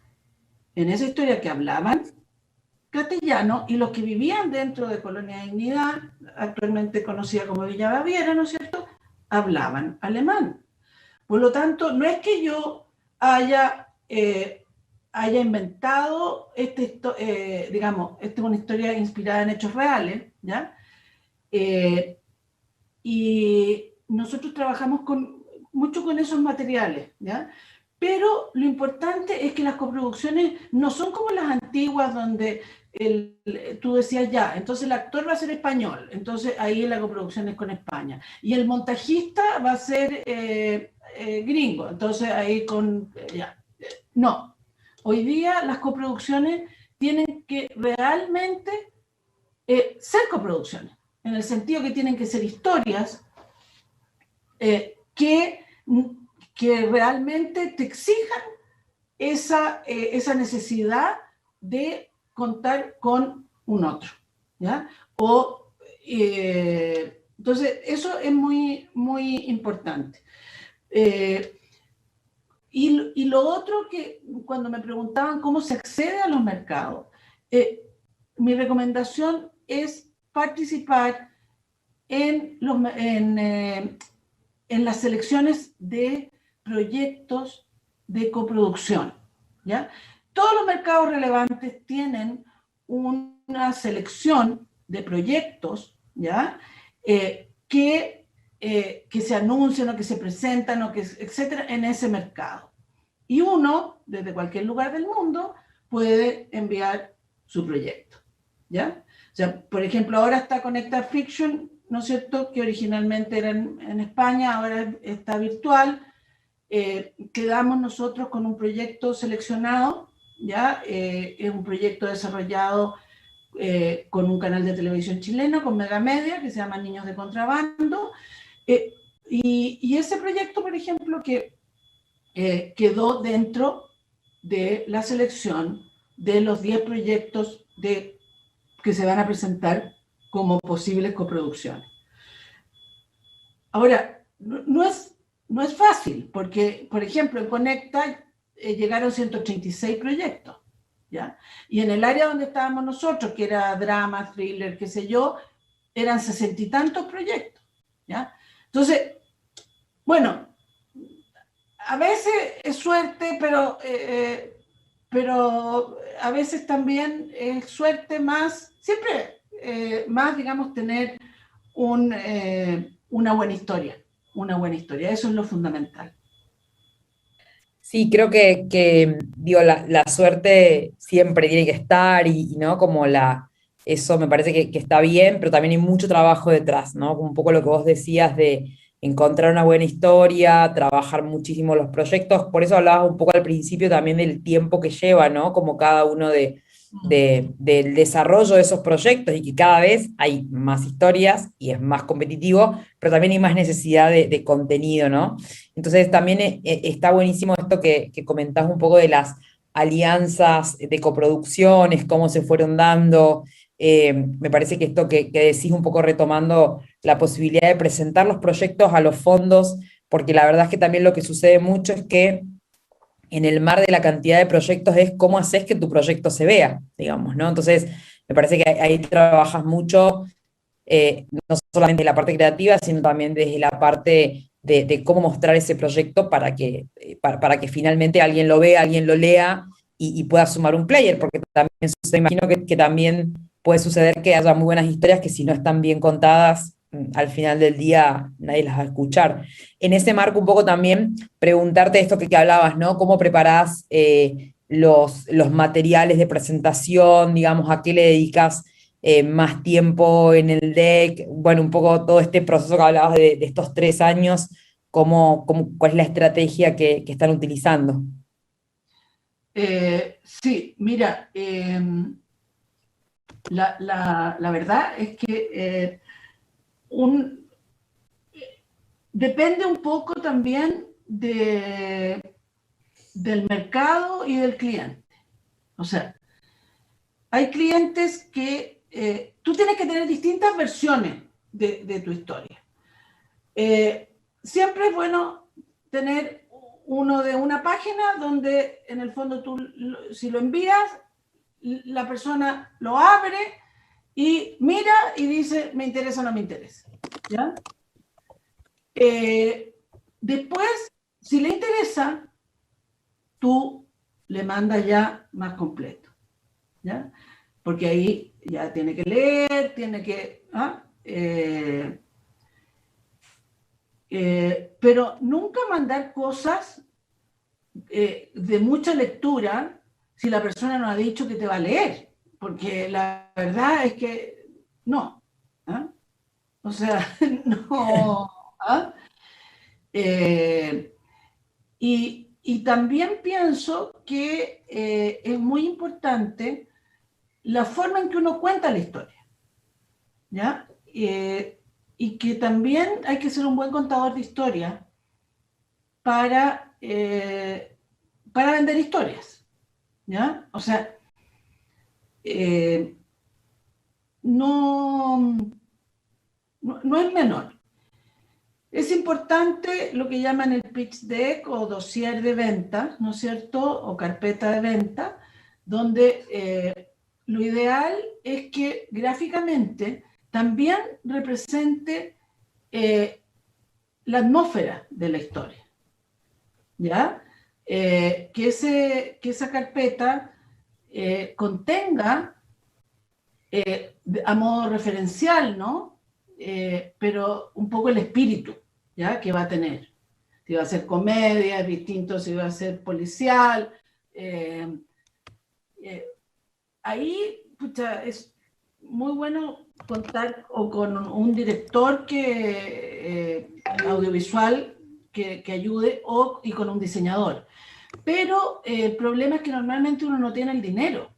en esa historia que hablaban castellano y los que vivían dentro de Colonia Dignidad, actualmente conocida como Villa Baviera, ¿no es cierto?, hablaban alemán. Por lo tanto, no es que yo haya inventado, digamos, esta es una historia inspirada en hechos reales, ¿ya? Y nosotros trabajamos mucho con esos materiales, ¿ya? Pero lo importante es que las coproducciones no son como las antiguas donde tú decías ya, entonces el actor va a ser español, entonces ahí la coproducción es con España. Y el montajista va a ser gringo, entonces ahí ya. No, hoy día las coproducciones tienen que realmente ser coproducciones, en el sentido que tienen que ser historias que realmente te exijan esa necesidad de contar con un otro, ¿ya? Entonces, eso es muy, muy importante. Y lo otro que cuando me preguntaban cómo se accede a los mercados, mi recomendación es participar en las selecciones de proyectos de coproducción, ¿ya? Todos los mercados relevantes tienen una selección de proyectos, ¿ya? Que se anuncian o que se presentan, o que, etcétera, en ese mercado. Y uno, desde cualquier lugar del mundo, puede enviar su proyecto, ¿ya? O sea, por ejemplo, ahora está Connected Fiction, ¿no es cierto?, que originalmente era en España, ahora está virtual. Quedamos nosotros con un proyecto seleccionado, ¿ya? Es un proyecto desarrollado con un canal de televisión chileno, con Megamedia, que se llama Niños de Contrabando. Y ese proyecto, por ejemplo, que quedó dentro de la selección de los 10 proyectos que se van a presentar como posibles coproducciones. Ahora, no es fácil, porque, por ejemplo, en Conecta llegaron 136 proyectos, ¿ya? Y en el área donde estábamos nosotros, que era drama, thriller, qué sé yo, eran 60 y tantos proyectos, ¿ya? Entonces, bueno, a veces es suerte, pero a veces también es suerte más, siempre más, digamos, tener una buena historia, eso es lo fundamental. Sí, creo que digo, la suerte siempre tiene que estar y, ¿no? Como eso me parece que está bien, pero también hay mucho trabajo detrás, ¿no? Como un poco lo que vos decías de encontrar una buena historia, trabajar muchísimo los proyectos, por eso hablabas un poco al principio también del tiempo que lleva, ¿no? Como cada uno del desarrollo de esos proyectos y que cada vez hay más historias y es más competitivo, pero también hay más necesidad de contenido, ¿no? Entonces también está buenísimo esto que comentás un poco de las alianzas de coproducciones, cómo se fueron dando. Me parece que esto que decís un poco retomando la posibilidad de presentar los proyectos a los fondos, porque la verdad es que también lo que sucede mucho es que en el mar de la cantidad de proyectos es cómo haces que tu proyecto se vea, digamos, ¿no? Entonces, me parece que ahí trabajas mucho, no solamente de la parte creativa, sino también desde la parte de cómo mostrar ese proyecto para que finalmente alguien lo vea, alguien lo lea y pueda sumar un player, porque también sucede, imagino que también puede suceder que haya muy buenas historias que si no están bien contadas, al final del día nadie las va a escuchar. En ese marco un poco también preguntarte esto que hablabas, ¿no? ¿Cómo preparás los materiales de presentación, digamos, a qué le dedicas más tiempo en el deck? Bueno, un poco todo este proceso que hablabas de estos 3 años, ¿cuál es la estrategia que están utilizando? Sí, mira, la verdad es que depende un poco también del mercado y del cliente. O sea, hay clientes que tú tienes que tener distintas versiones de tu historia. Siempre es bueno tener uno de una página donde en el fondo tú, si lo envías, la persona lo abre y mira y dice, me interesa o no me interesa, ¿ya? Después, si le interesa, tú le mandas ya más completo, ¿ya? Porque ahí ya tiene que leer, tiene que... pero nunca mandar cosas de mucha lectura si la persona no ha dicho que te va a leer, porque la verdad es que no. ¿Ah? O sea, no. ¿Ah? Y también pienso que es muy importante la forma en que uno cuenta la historia, ¿ya? y que también hay que ser un buen contador de historia para, para vender historias, ¿ya? O sea, no, no es menor. Es importante lo que llaman el pitch deck o dossier de venta, ¿no es cierto? O carpeta de venta, donde lo ideal es que gráficamente también represente la atmósfera de la historia, ¿ya? Que esa carpeta contenga, a modo referencial, ¿no? Pero un poco el espíritu, ¿ya? Que va a tener. Si va a ser comedia, es distinto si va a ser policial. Ahí, pucha, es muy bueno contar o con un director audiovisual que ayude y con un diseñador. Pero el problema es que normalmente uno no tiene el dinero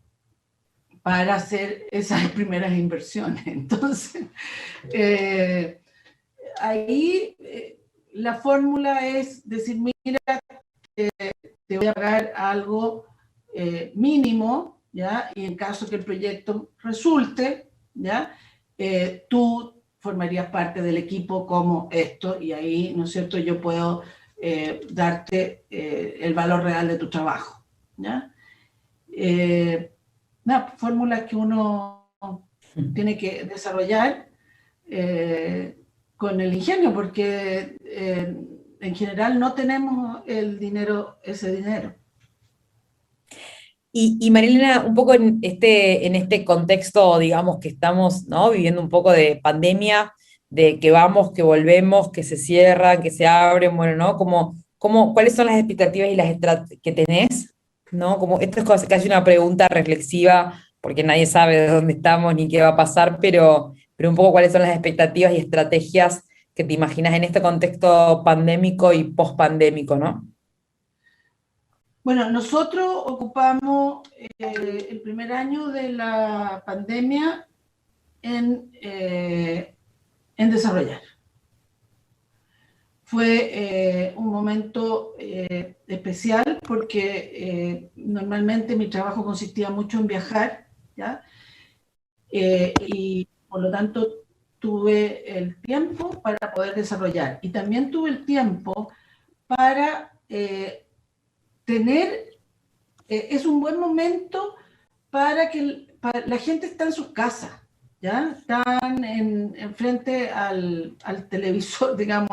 para hacer esas primeras inversiones. Entonces, ahí la fórmula es decir, mira, te voy a pagar algo mínimo, ¿ya? Y en caso que el proyecto resulte, ¿ya? Tú formarías parte del equipo como esto, y ahí, ¿no es cierto?, yo puedo darte el valor real de tu trabajo, ¿ya? Fórmulas que uno tiene que desarrollar con el ingenio, porque en general no tenemos ese dinero. Y Marilena, un poco en este contexto, digamos, que estamos, ¿no?, viviendo un poco de pandemia, de que vamos, que volvemos, que se cierran, que se abren, bueno, ¿no? ¿Cuáles son las expectativas y las que tenés? ¿No? Como, esto es casi una pregunta reflexiva, porque nadie sabe de dónde estamos ni qué va a pasar, pero un poco cuáles son las expectativas y estrategias que te imaginas en este contexto pandémico y post-pandémico, ¿no? Bueno, nosotros ocupamos el primer año de la pandemia en desarrollar. Fue un momento especial porque normalmente mi trabajo consistía mucho en viajar, ¿ya? Y por lo tanto tuve el tiempo para poder desarrollar. Y también tuve el tiempo para es un buen momento para que la gente está en sus casas, ¿ya? Están frente al televisor, digamos,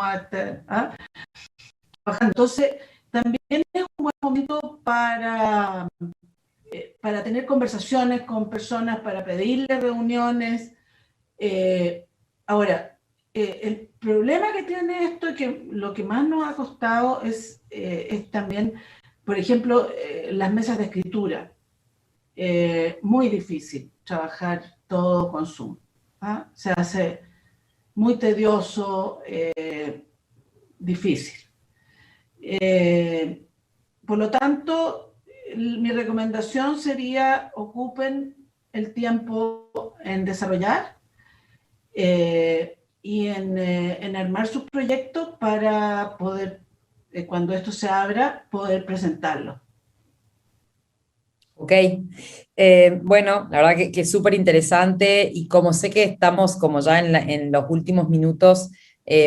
¿ah? Entonces, también es un buen momento para tener conversaciones con personas, para pedirle reuniones. Ahora, el problema que tiene esto es que lo que más nos ha costado es también, por ejemplo, las mesas de escritura. Muy difícil trabajar todo con Zoom, ¿ah? Se hace muy tedioso, difícil. Por lo tanto, mi recomendación sería ocupen el tiempo en desarrollar y en armar sus proyectos para poder, cuando esto se abra, poder presentarlo. Ok, bueno, la verdad que es súper interesante y como sé que estamos como ya en los últimos minutos,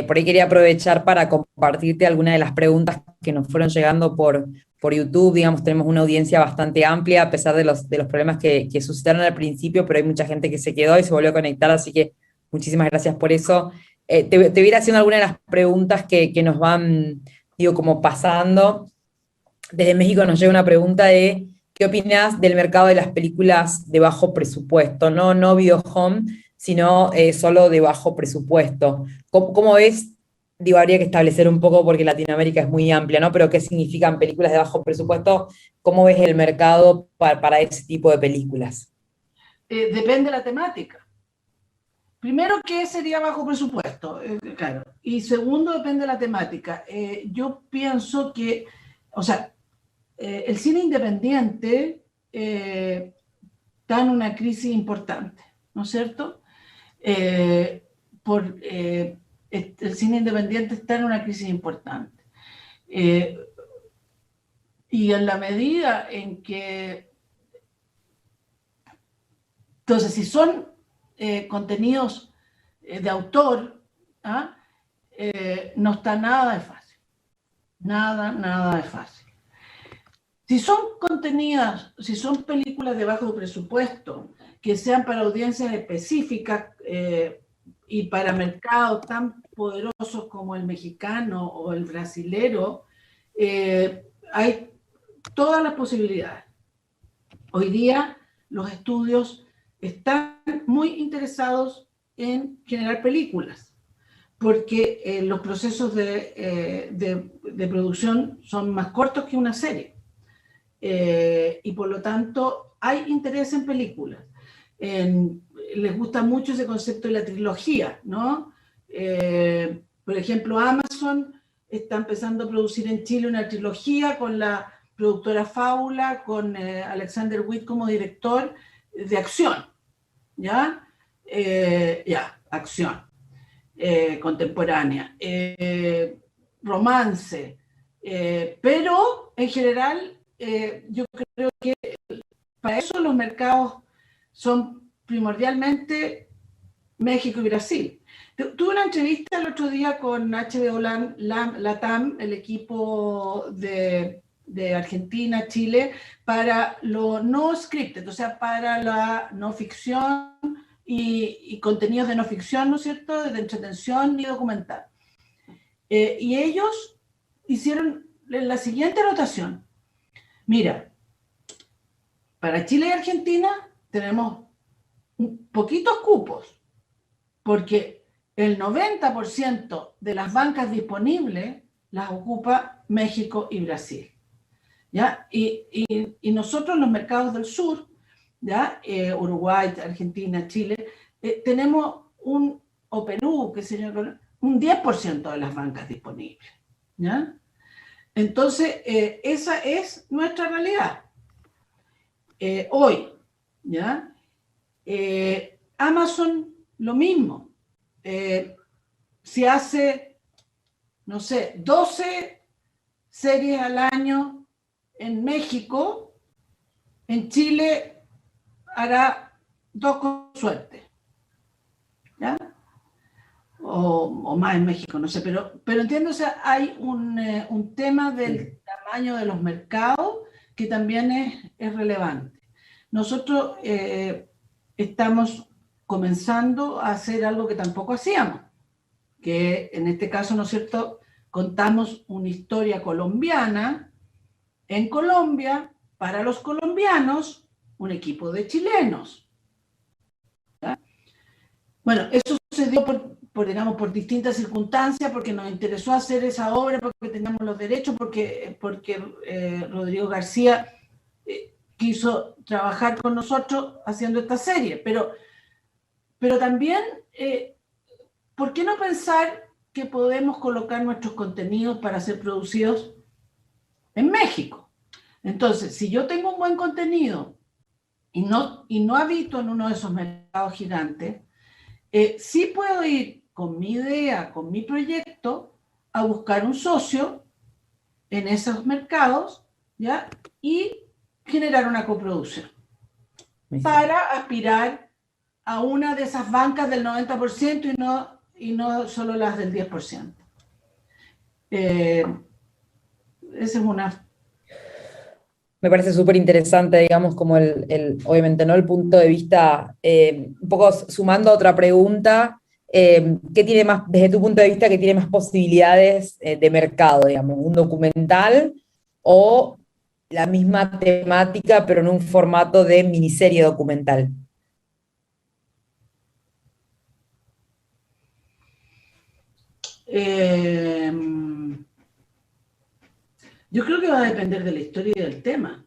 por ahí quería aprovechar para compartirte algunas de las preguntas que nos fueron llegando por YouTube. Digamos, tenemos una audiencia bastante amplia a pesar de los problemas que suscitaron al principio, pero hay mucha gente que se quedó y se volvió a conectar, así que muchísimas gracias por eso. Te voy a ir haciendo algunas de las preguntas que nos van, digo, como pasando. Desde México nos llega una pregunta de ¿qué opinas del mercado de las películas de bajo presupuesto? No video home, sino solo de bajo presupuesto. ¿Cómo ves? Digo, habría que establecer un poco porque Latinoamérica es muy amplia, ¿no? Pero ¿qué significan películas de bajo presupuesto? ¿Cómo ves el mercado para ese tipo de películas? Depende de la temática. Primero, ¿qué sería bajo presupuesto? Claro. Y segundo, depende de la temática. Yo pienso que, o sea, el cine independiente está en una crisis importante, ¿no es cierto? el cine independiente está en una crisis importante. Y en la medida en que, entonces, si son contenidos de autor, ¿ah? No está nada de fácil. Nada de fácil. Si son contenidas, si son películas de bajo presupuesto, que sean para audiencias específicas y para mercados tan poderosos como el mexicano o el brasilero, hay todas las posibilidades. Hoy día los estudios están muy interesados en generar películas, porque los procesos de producción son más cortos que una serie. Y por lo tanto hay interés en películas. Les gusta mucho ese concepto de la trilogía, ¿no? Por ejemplo, Amazon está empezando a producir en Chile una trilogía con la productora Fábula, con Alexander Witt como director, de acción, ¿ya? Acción contemporánea, romance, pero en general yo creo que para eso los mercados son primordialmente México y Brasil. Tuve una entrevista el otro día con HBO Latam, el equipo de Argentina, Chile, para lo no scripted, o sea, para la no ficción y contenidos de no ficción, ¿no es cierto?, de entretención y documental. Y ellos hicieron la siguiente anotación. Mira, para Chile y Argentina tenemos poquitos cupos, porque el 90% de las bancas disponibles las ocupa México y Brasil, ¿ya? Y nosotros, los mercados del sur, ¿ya? Uruguay, Argentina, Chile, tenemos o Perú, qué sé yo, un 10% de las bancas disponibles, ¿ya? Entonces, esa es nuestra realidad. Hoy, ¿ya? Amazon, lo mismo. Si hace, no sé, 12 series al año en México, en Chile hará 2 con suerte, ¿ya? O más en México, no sé, pero entiendo, o sea, hay un tema del tamaño de los mercados que también es relevante. Nosotros estamos comenzando a hacer algo que tampoco hacíamos, que en este caso, ¿no es cierto?, contamos una historia colombiana en Colombia, para los colombianos, un equipo de chilenos, ¿ya? Bueno, eso se dio digamos, por distintas circunstancias, porque nos interesó hacer esa obra, porque teníamos los derechos, porque Rodrigo García quiso trabajar con nosotros haciendo esta serie, pero también, ¿por qué no pensar que podemos colocar nuestros contenidos para ser producidos en México? Entonces, si yo tengo un buen contenido y no habito en uno de esos mercados gigantes, sí puedo ir con mi idea, con mi proyecto, a buscar un socio en esos mercados, ¿ya? Y generar una coproducción para aspirar a una de esas bancas del 90% y no solo las del 10%. Esa es una... Me parece súper interesante, digamos, como obviamente, ¿no? El punto de vista, un poco sumando a otra pregunta, ¿qué tiene más, desde tu punto de vista, qué tiene más posibilidades de mercado, digamos, un documental o la misma temática, pero en un formato de miniserie documental? Yo creo que va a depender de la historia y del tema,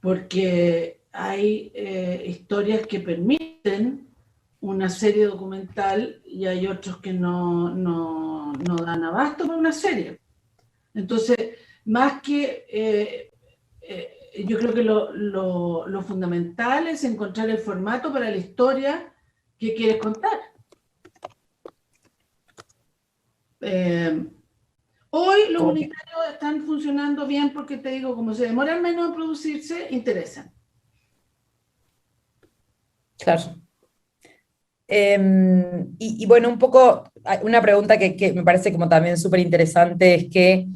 porque hay historias que permiten una serie documental y hay otros que no dan abasto para una serie. Entonces, más que... yo creo que lo fundamental es encontrar el formato para la historia que quieres contar. Eh, Hoy los Como que, unitarios están funcionando bien porque, te digo, como se demoran menos en producirse, interesan. claro. Y bueno, un poco, una pregunta que me parece como también súper interesante es que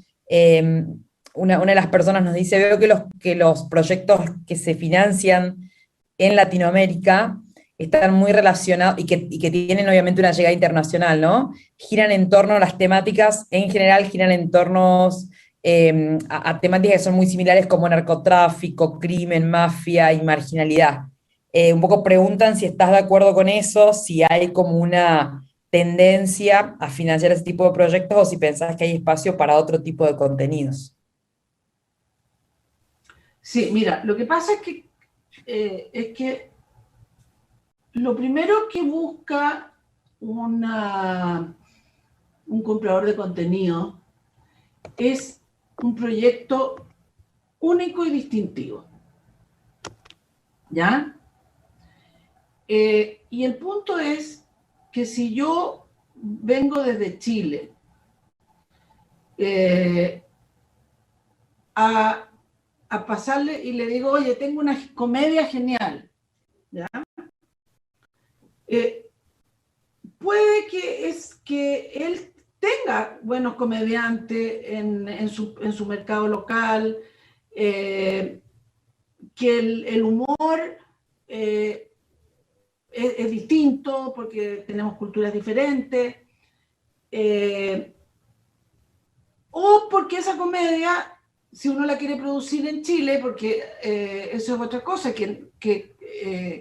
una de las personas nos dice, veo que los proyectos que se financian en Latinoamérica están muy relacionados y que tienen obviamente una llegada internacional, ¿no? Giran en torno a las temáticas, en general giran en tornos a temáticas que son muy similares como narcotráfico, crimen, mafia y marginalidad. Un poco preguntan si estás de acuerdo con eso, si hay como una tendencia a financiar ese tipo de proyectos o si pensás que hay espacio para otro tipo de contenidos. Sí, mira, lo que pasa es que lo primero que busca un comprador de contenido es un proyecto único y distintivo, ¿ya? Y el punto es que si yo vengo desde Chile eh, a, a pasarle y le digo, oye, tengo una comedia genial, ¿ya? Eh, puede que él tenga buenos comediantes en su mercado local, que el humor eh, es distinto porque tenemos culturas diferentes, eh, o porque esa comedia, si uno la quiere producir en Chile, porque eso es otra cosa, que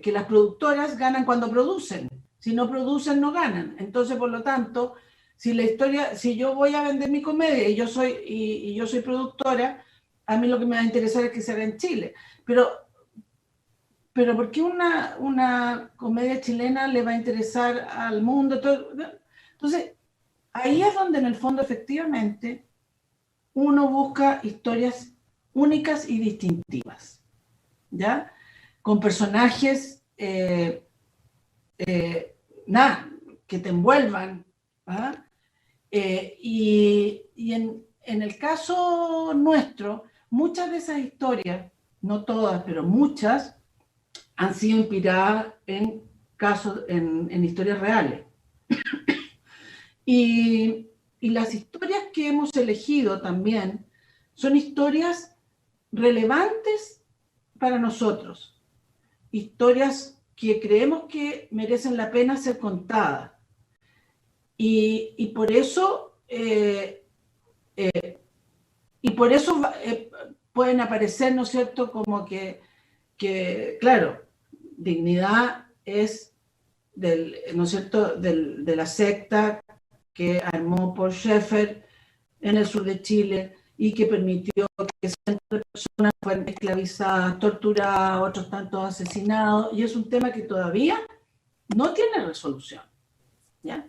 las productoras ganan cuando producen. Si no producen, no ganan. Entonces, por lo tanto, si yo voy a vender mi comedia y yo soy productora, a mí lo que me va a interesar es que se haga en Chile. Pero ¿por qué una comedia chilena le va a interesar al mundo? Entonces, ahí es donde en el fondo efectivamente uno busca historias únicas y distintivas, ¿ya? Con personajes, nada, que te envuelvan, ¿ah? Y en el caso nuestro, muchas de esas historias, no todas, pero muchas, han sido inspiradas en casos, en historias reales. Y, y las historias que hemos elegido también son historias relevantes para nosotros, historias que creemos que merecen la pena ser contadas. Y por eso, y por eso pueden aparecer, ¿no es cierto?, como claro, dignidad es ¿no es cierto?, de la secta que armó Paul Schaeffer en el sur de Chile y que permitió que cientos de personas fueran esclavizadas, torturadas, otros tantos asesinados, y es un tema que todavía no tiene resolución, ¿ya?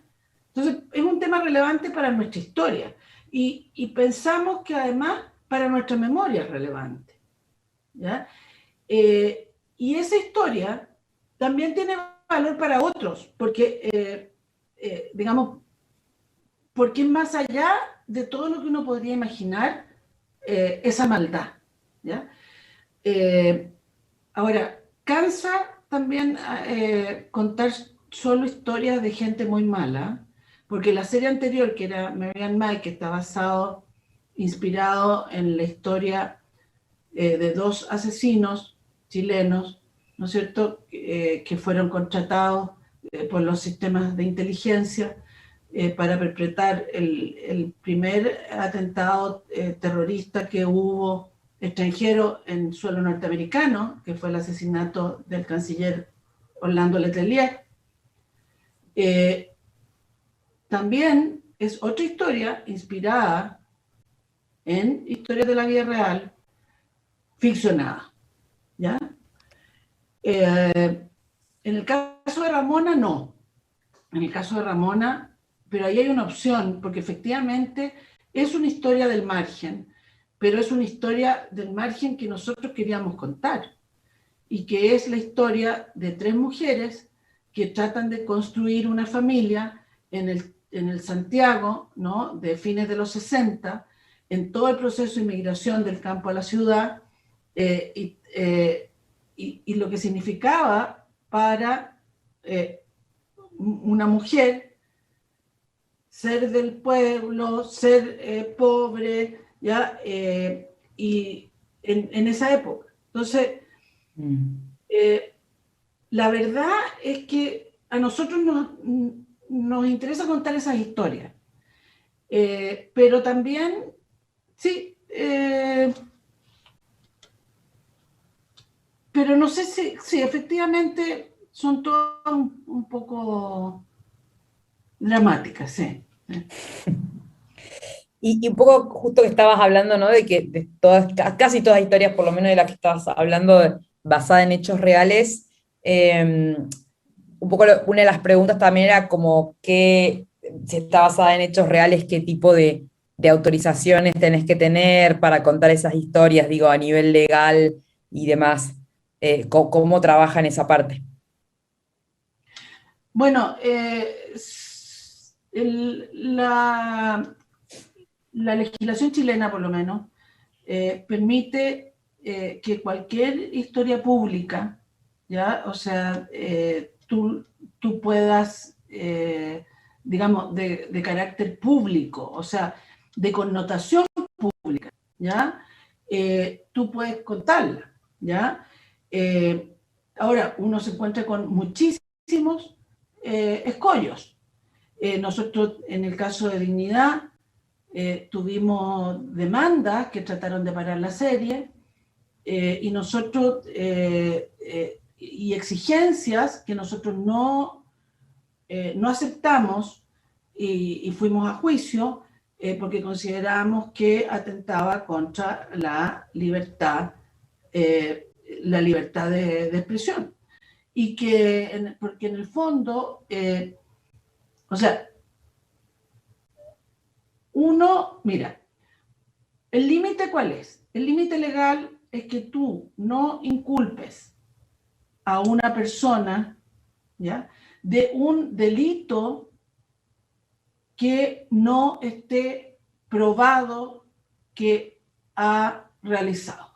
Entonces, es un tema relevante para nuestra historia y pensamos que además para nuestra memoria es relevante, ¿ya? Y esa historia también tiene valor para otros, porque, digamos, porque es más allá de todo lo que uno podría imaginar esa maldad, ¿ya? Ahora, cansa también contar solo historias de gente muy mala, porque la serie anterior, que era Marian Mike, que está inspirado en la historia de dos asesinos chilenos, ¿no es cierto?, que fueron contratados por los sistemas de inteligencia para perpetrar el primer atentado terrorista que hubo extranjero en suelo norteamericano, que fue el asesinato del canciller Orlando Letelier. También es otra historia inspirada en historias de la vida real, ficcionada, ¿ya? En el caso de Ramona, no. En el caso de Ramona, pero ahí hay una opción, porque efectivamente es una historia del margen, pero es una historia del margen que nosotros queríamos contar, y que es la historia de tres mujeres que tratan de construir una familia en el Santiago, ¿no?, de fines de los 60, en todo el proceso de inmigración del campo a la ciudad, y lo que significaba para una mujer ser del pueblo, ser pobre, ¿ya? Y en esa época. Entonces, la verdad es que a nosotros nos interesa contar esas historias, pero también, sí, pero no sé si efectivamente son todas un poco dramáticas, sí. Y un poco justo que estabas hablando, ¿no? De que de casi todas las historias, por lo menos de las que estabas hablando, basada en hechos reales, un poco una de las preguntas también era como si está basada en hechos reales, qué tipo de autorizaciones tenés que tener para contar esas historias, digo, a nivel legal y demás. ¿Cómo trabaja en esa parte? Bueno, la legislación chilena, por lo menos, permite que cualquier historia pública, ¿ya? O sea, tú puedas, digamos, de carácter público, o sea, de connotación pública, ¿ya? Tú puedes contarla, ¿ya? Ahora, uno se encuentra con muchísimos escollos. Nosotros, en el caso de Dignidad, tuvimos demandas que trataron de parar la serie, y nosotros, y exigencias que nosotros no aceptamos, y fuimos a juicio, porque consideramos que atentaba contra la libertad de expresión. Y que, porque en el fondo, o sea, mira, ¿el límite cuál es? El límite legal es que tú no inculpes a una persona, ¿ya?, de un delito que no esté probado que ha realizado.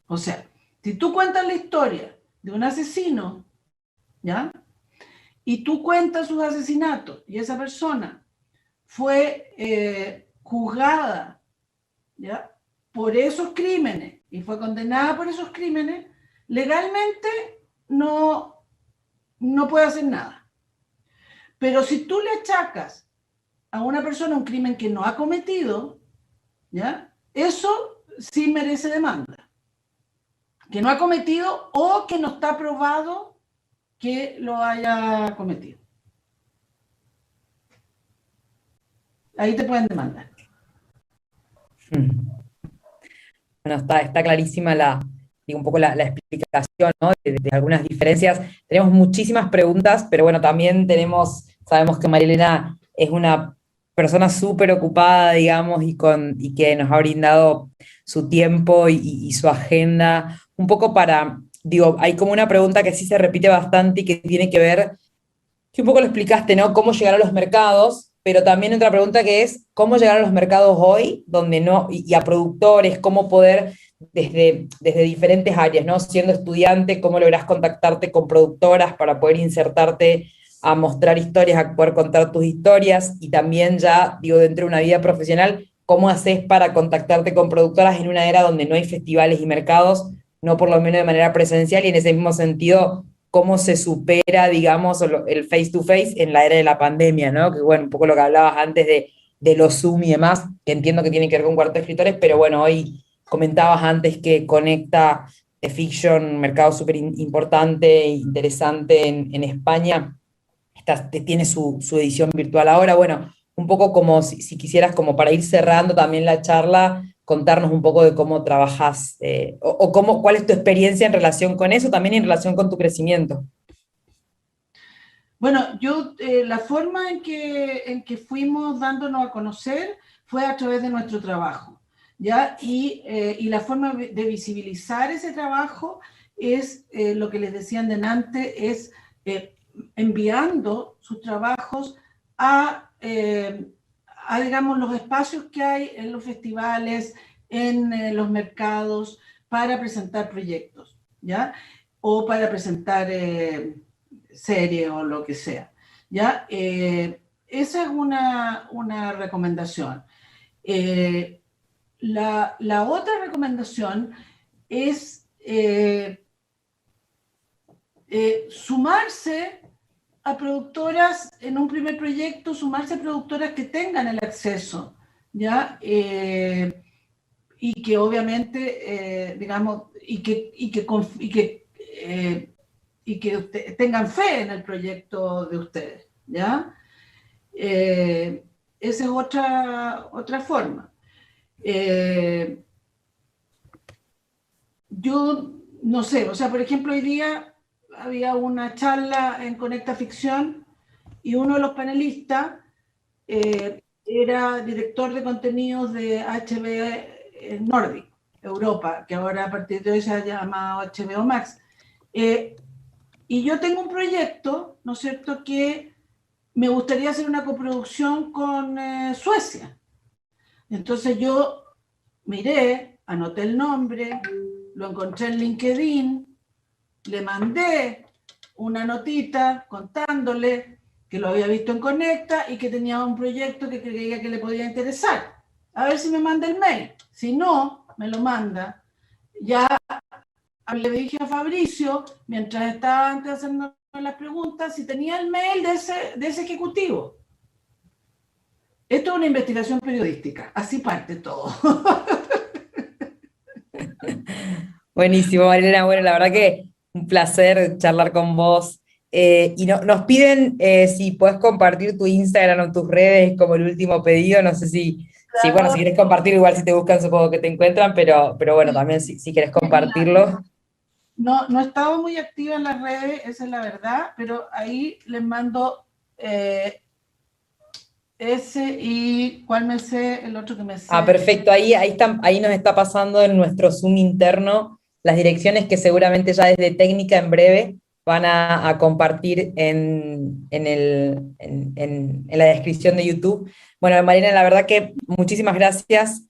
O sea, si tú cuentas la historia de un asesino, ¿ya?, y tú cuentas sus asesinatos, y esa persona fue juzgada, ¿ya?, por esos crímenes y fue condenada por esos crímenes, legalmente no puede hacer nada. Pero si tú le achacas a una persona un crimen que no ha cometido, ¿ya?, eso sí merece demanda. Que no ha cometido o que no está probado que lo haya cometido. Ahí te pueden demandar. Bueno, está clarísima digo, un poco la explicación, ¿no?, de algunas diferencias. Tenemos muchísimas preguntas, pero bueno, también sabemos que Marilena es una persona súper ocupada, digamos, y que nos ha brindado su tiempo y su agenda, un poco digo, hay como una pregunta que sí se repite bastante y que tiene que ver, que un poco lo explicaste, ¿no? Cómo llegar a los mercados, pero también otra pregunta que es, ¿cómo llegar a los mercados hoy, donde no, y a productores, cómo poder, desde diferentes áreas, ¿no? Siendo estudiante, ¿cómo lográs contactarte con productoras para poder insertarte a mostrar historias, a poder contar tus historias? Y también ya, digo, dentro de una vida profesional, ¿cómo haces para contactarte con productoras en una era donde no hay festivales y mercados, no por lo menos de manera presencial, y en ese mismo sentido, cómo se supera, digamos, el face to face en la era de la pandemia, ¿no? Que bueno, un poco lo que hablabas antes de los Zoom y demás, que entiendo que tiene que ver con Cuarto de Escritores, pero bueno, hoy comentabas antes que conecta The Fiction, un mercado súper importante e interesante en España, tiene su edición virtual ahora. Bueno, un poco como si quisieras, como para ir cerrando también la charla, contarnos un poco de cómo trabajas, cuál es tu experiencia en relación con eso, también en relación con tu crecimiento. Bueno, la forma en que fuimos dándonos a conocer fue a través de nuestro trabajo, ¿ya? Y la forma de visibilizar ese trabajo es, lo que les decían delante, es enviando sus trabajos digamos, los espacios que hay en los festivales, en los mercados, para presentar proyectos, ¿ya? O para presentar series o lo que sea, ¿ya? Esa es una recomendación. La otra recomendación es sumarse a productoras en un primer proyecto, sumarse a productoras que tengan el acceso, ¿ya? Y que obviamente, digamos, y que tengan fe en el proyecto de ustedes, ¿ya? Esa es otra forma. Yo no sé, o sea, por ejemplo, hoy día había una charla en Conecta Ficción y uno de los panelistas era director de contenidos de HBO Nordic, Europa, que ahora a partir de hoy se ha llamado HBO Max. Y yo tengo un proyecto, ¿no es cierto?, que me gustaría hacer una coproducción con Suecia. Entonces yo miré, anoté el nombre, lo encontré en LinkedIn, le mandé una notita contándole que lo había visto en Conecta y que tenía un proyecto que creía que le podía interesar. A ver si me manda el mail. Si no, me lo manda. Ya le dije a Fabricio, mientras estaba antes haciendo las preguntas, si tenía el mail de ese ejecutivo. Esto es una investigación periodística, así parte todo. Buenísimo, Marilena. Bueno, la verdad que un placer charlar con vos. Y nos piden si podés compartir tu Instagram o tus redes como el último pedido. No sé bueno, si quieres compartirlo, igual si te buscan supongo que te encuentran, pero bueno, también si quieres compartirlo. No he estado muy activa en las redes, esa es la verdad, pero ahí les mando ese y ¿cuál me sé? El otro que me sé. Perfecto, ahí nos está pasando en nuestro Zoom interno las direcciones que seguramente ya desde técnica en breve van a compartir en la descripción de YouTube. Bueno, Marina, la verdad que muchísimas gracias,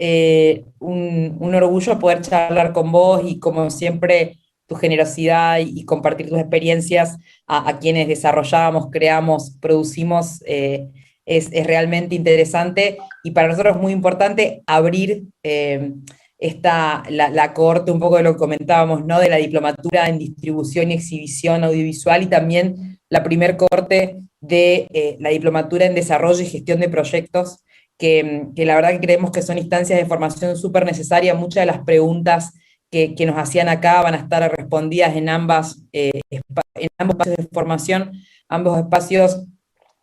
un orgullo poder charlar con vos y como siempre tu generosidad y compartir tus experiencias a quienes desarrollamos, creamos, producimos, es realmente interesante y para nosotros es muy importante abrir la cohorte, un poco de lo que comentábamos, ¿no? De la diplomatura en distribución y exhibición audiovisual y también la primer cohorte de la diplomatura en desarrollo y gestión de proyectos, que la verdad que creemos que son instancias de formación súper necesarias. Muchas de las preguntas que nos hacían acá van a estar respondidas en ambos espacios de formación. Ambos espacios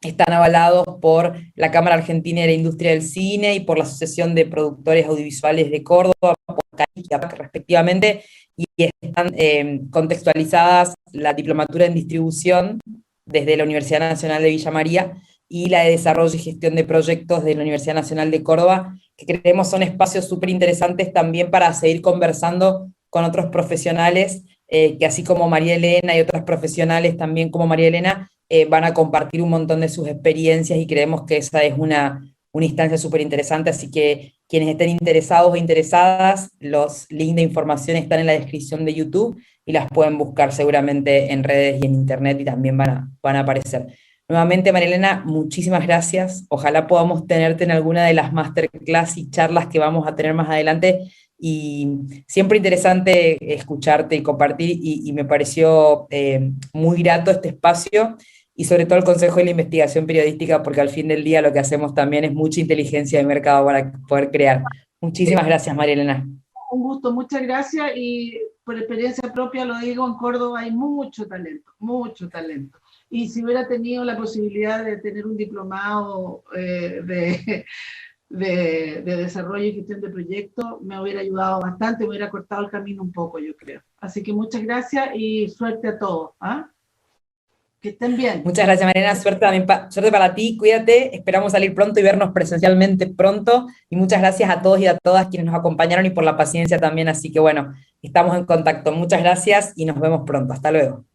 están avalados por la Cámara Argentina de la Industria del Cine y por la Asociación de Productores Audiovisuales de Córdoba, por CAIC y APAC, respectivamente, y están contextualizadas la diplomatura en distribución desde la Universidad Nacional de Villa María y la de Desarrollo y Gestión de Proyectos de la Universidad Nacional de Córdoba, que creemos son espacios súper interesantes también para seguir conversando con otros profesionales, que así como María Elena y otros profesionales también como María Elena, van a compartir un montón de sus experiencias y creemos que esa es una instancia súper interesante, así que quienes estén interesados o interesadas, los links de información están en la descripción de YouTube y las pueden buscar seguramente en redes y en internet y también van a aparecer. Nuevamente, Marilena, muchísimas gracias. Ojalá podamos tenerte en alguna de las masterclass y charlas que vamos a tener más adelante. Y siempre interesante escucharte y compartir, y me pareció muy grato este espacio, y sobre todo el consejo de la investigación periodística, porque al fin del día lo que hacemos también es mucha inteligencia de mercado para poder crear. Muchísimas gracias, María Elena. Un gusto, muchas gracias, y por experiencia propia lo digo, en Córdoba hay mucho talento, mucho talento. Y si hubiera tenido la posibilidad de tener un diplomado de desarrollo y gestión de proyectos, me hubiera ayudado bastante, me hubiera cortado el camino un poco, yo creo. Así que muchas gracias y suerte a todos. Que estén bien. Muchas gracias, Mariana. Suerte también suerte para ti, cuídate. Esperamos salir pronto y vernos presencialmente pronto. Y muchas gracias a todos y a todas quienes nos acompañaron y por la paciencia también. Así que bueno, estamos en contacto. Muchas gracias y nos vemos pronto. Hasta luego.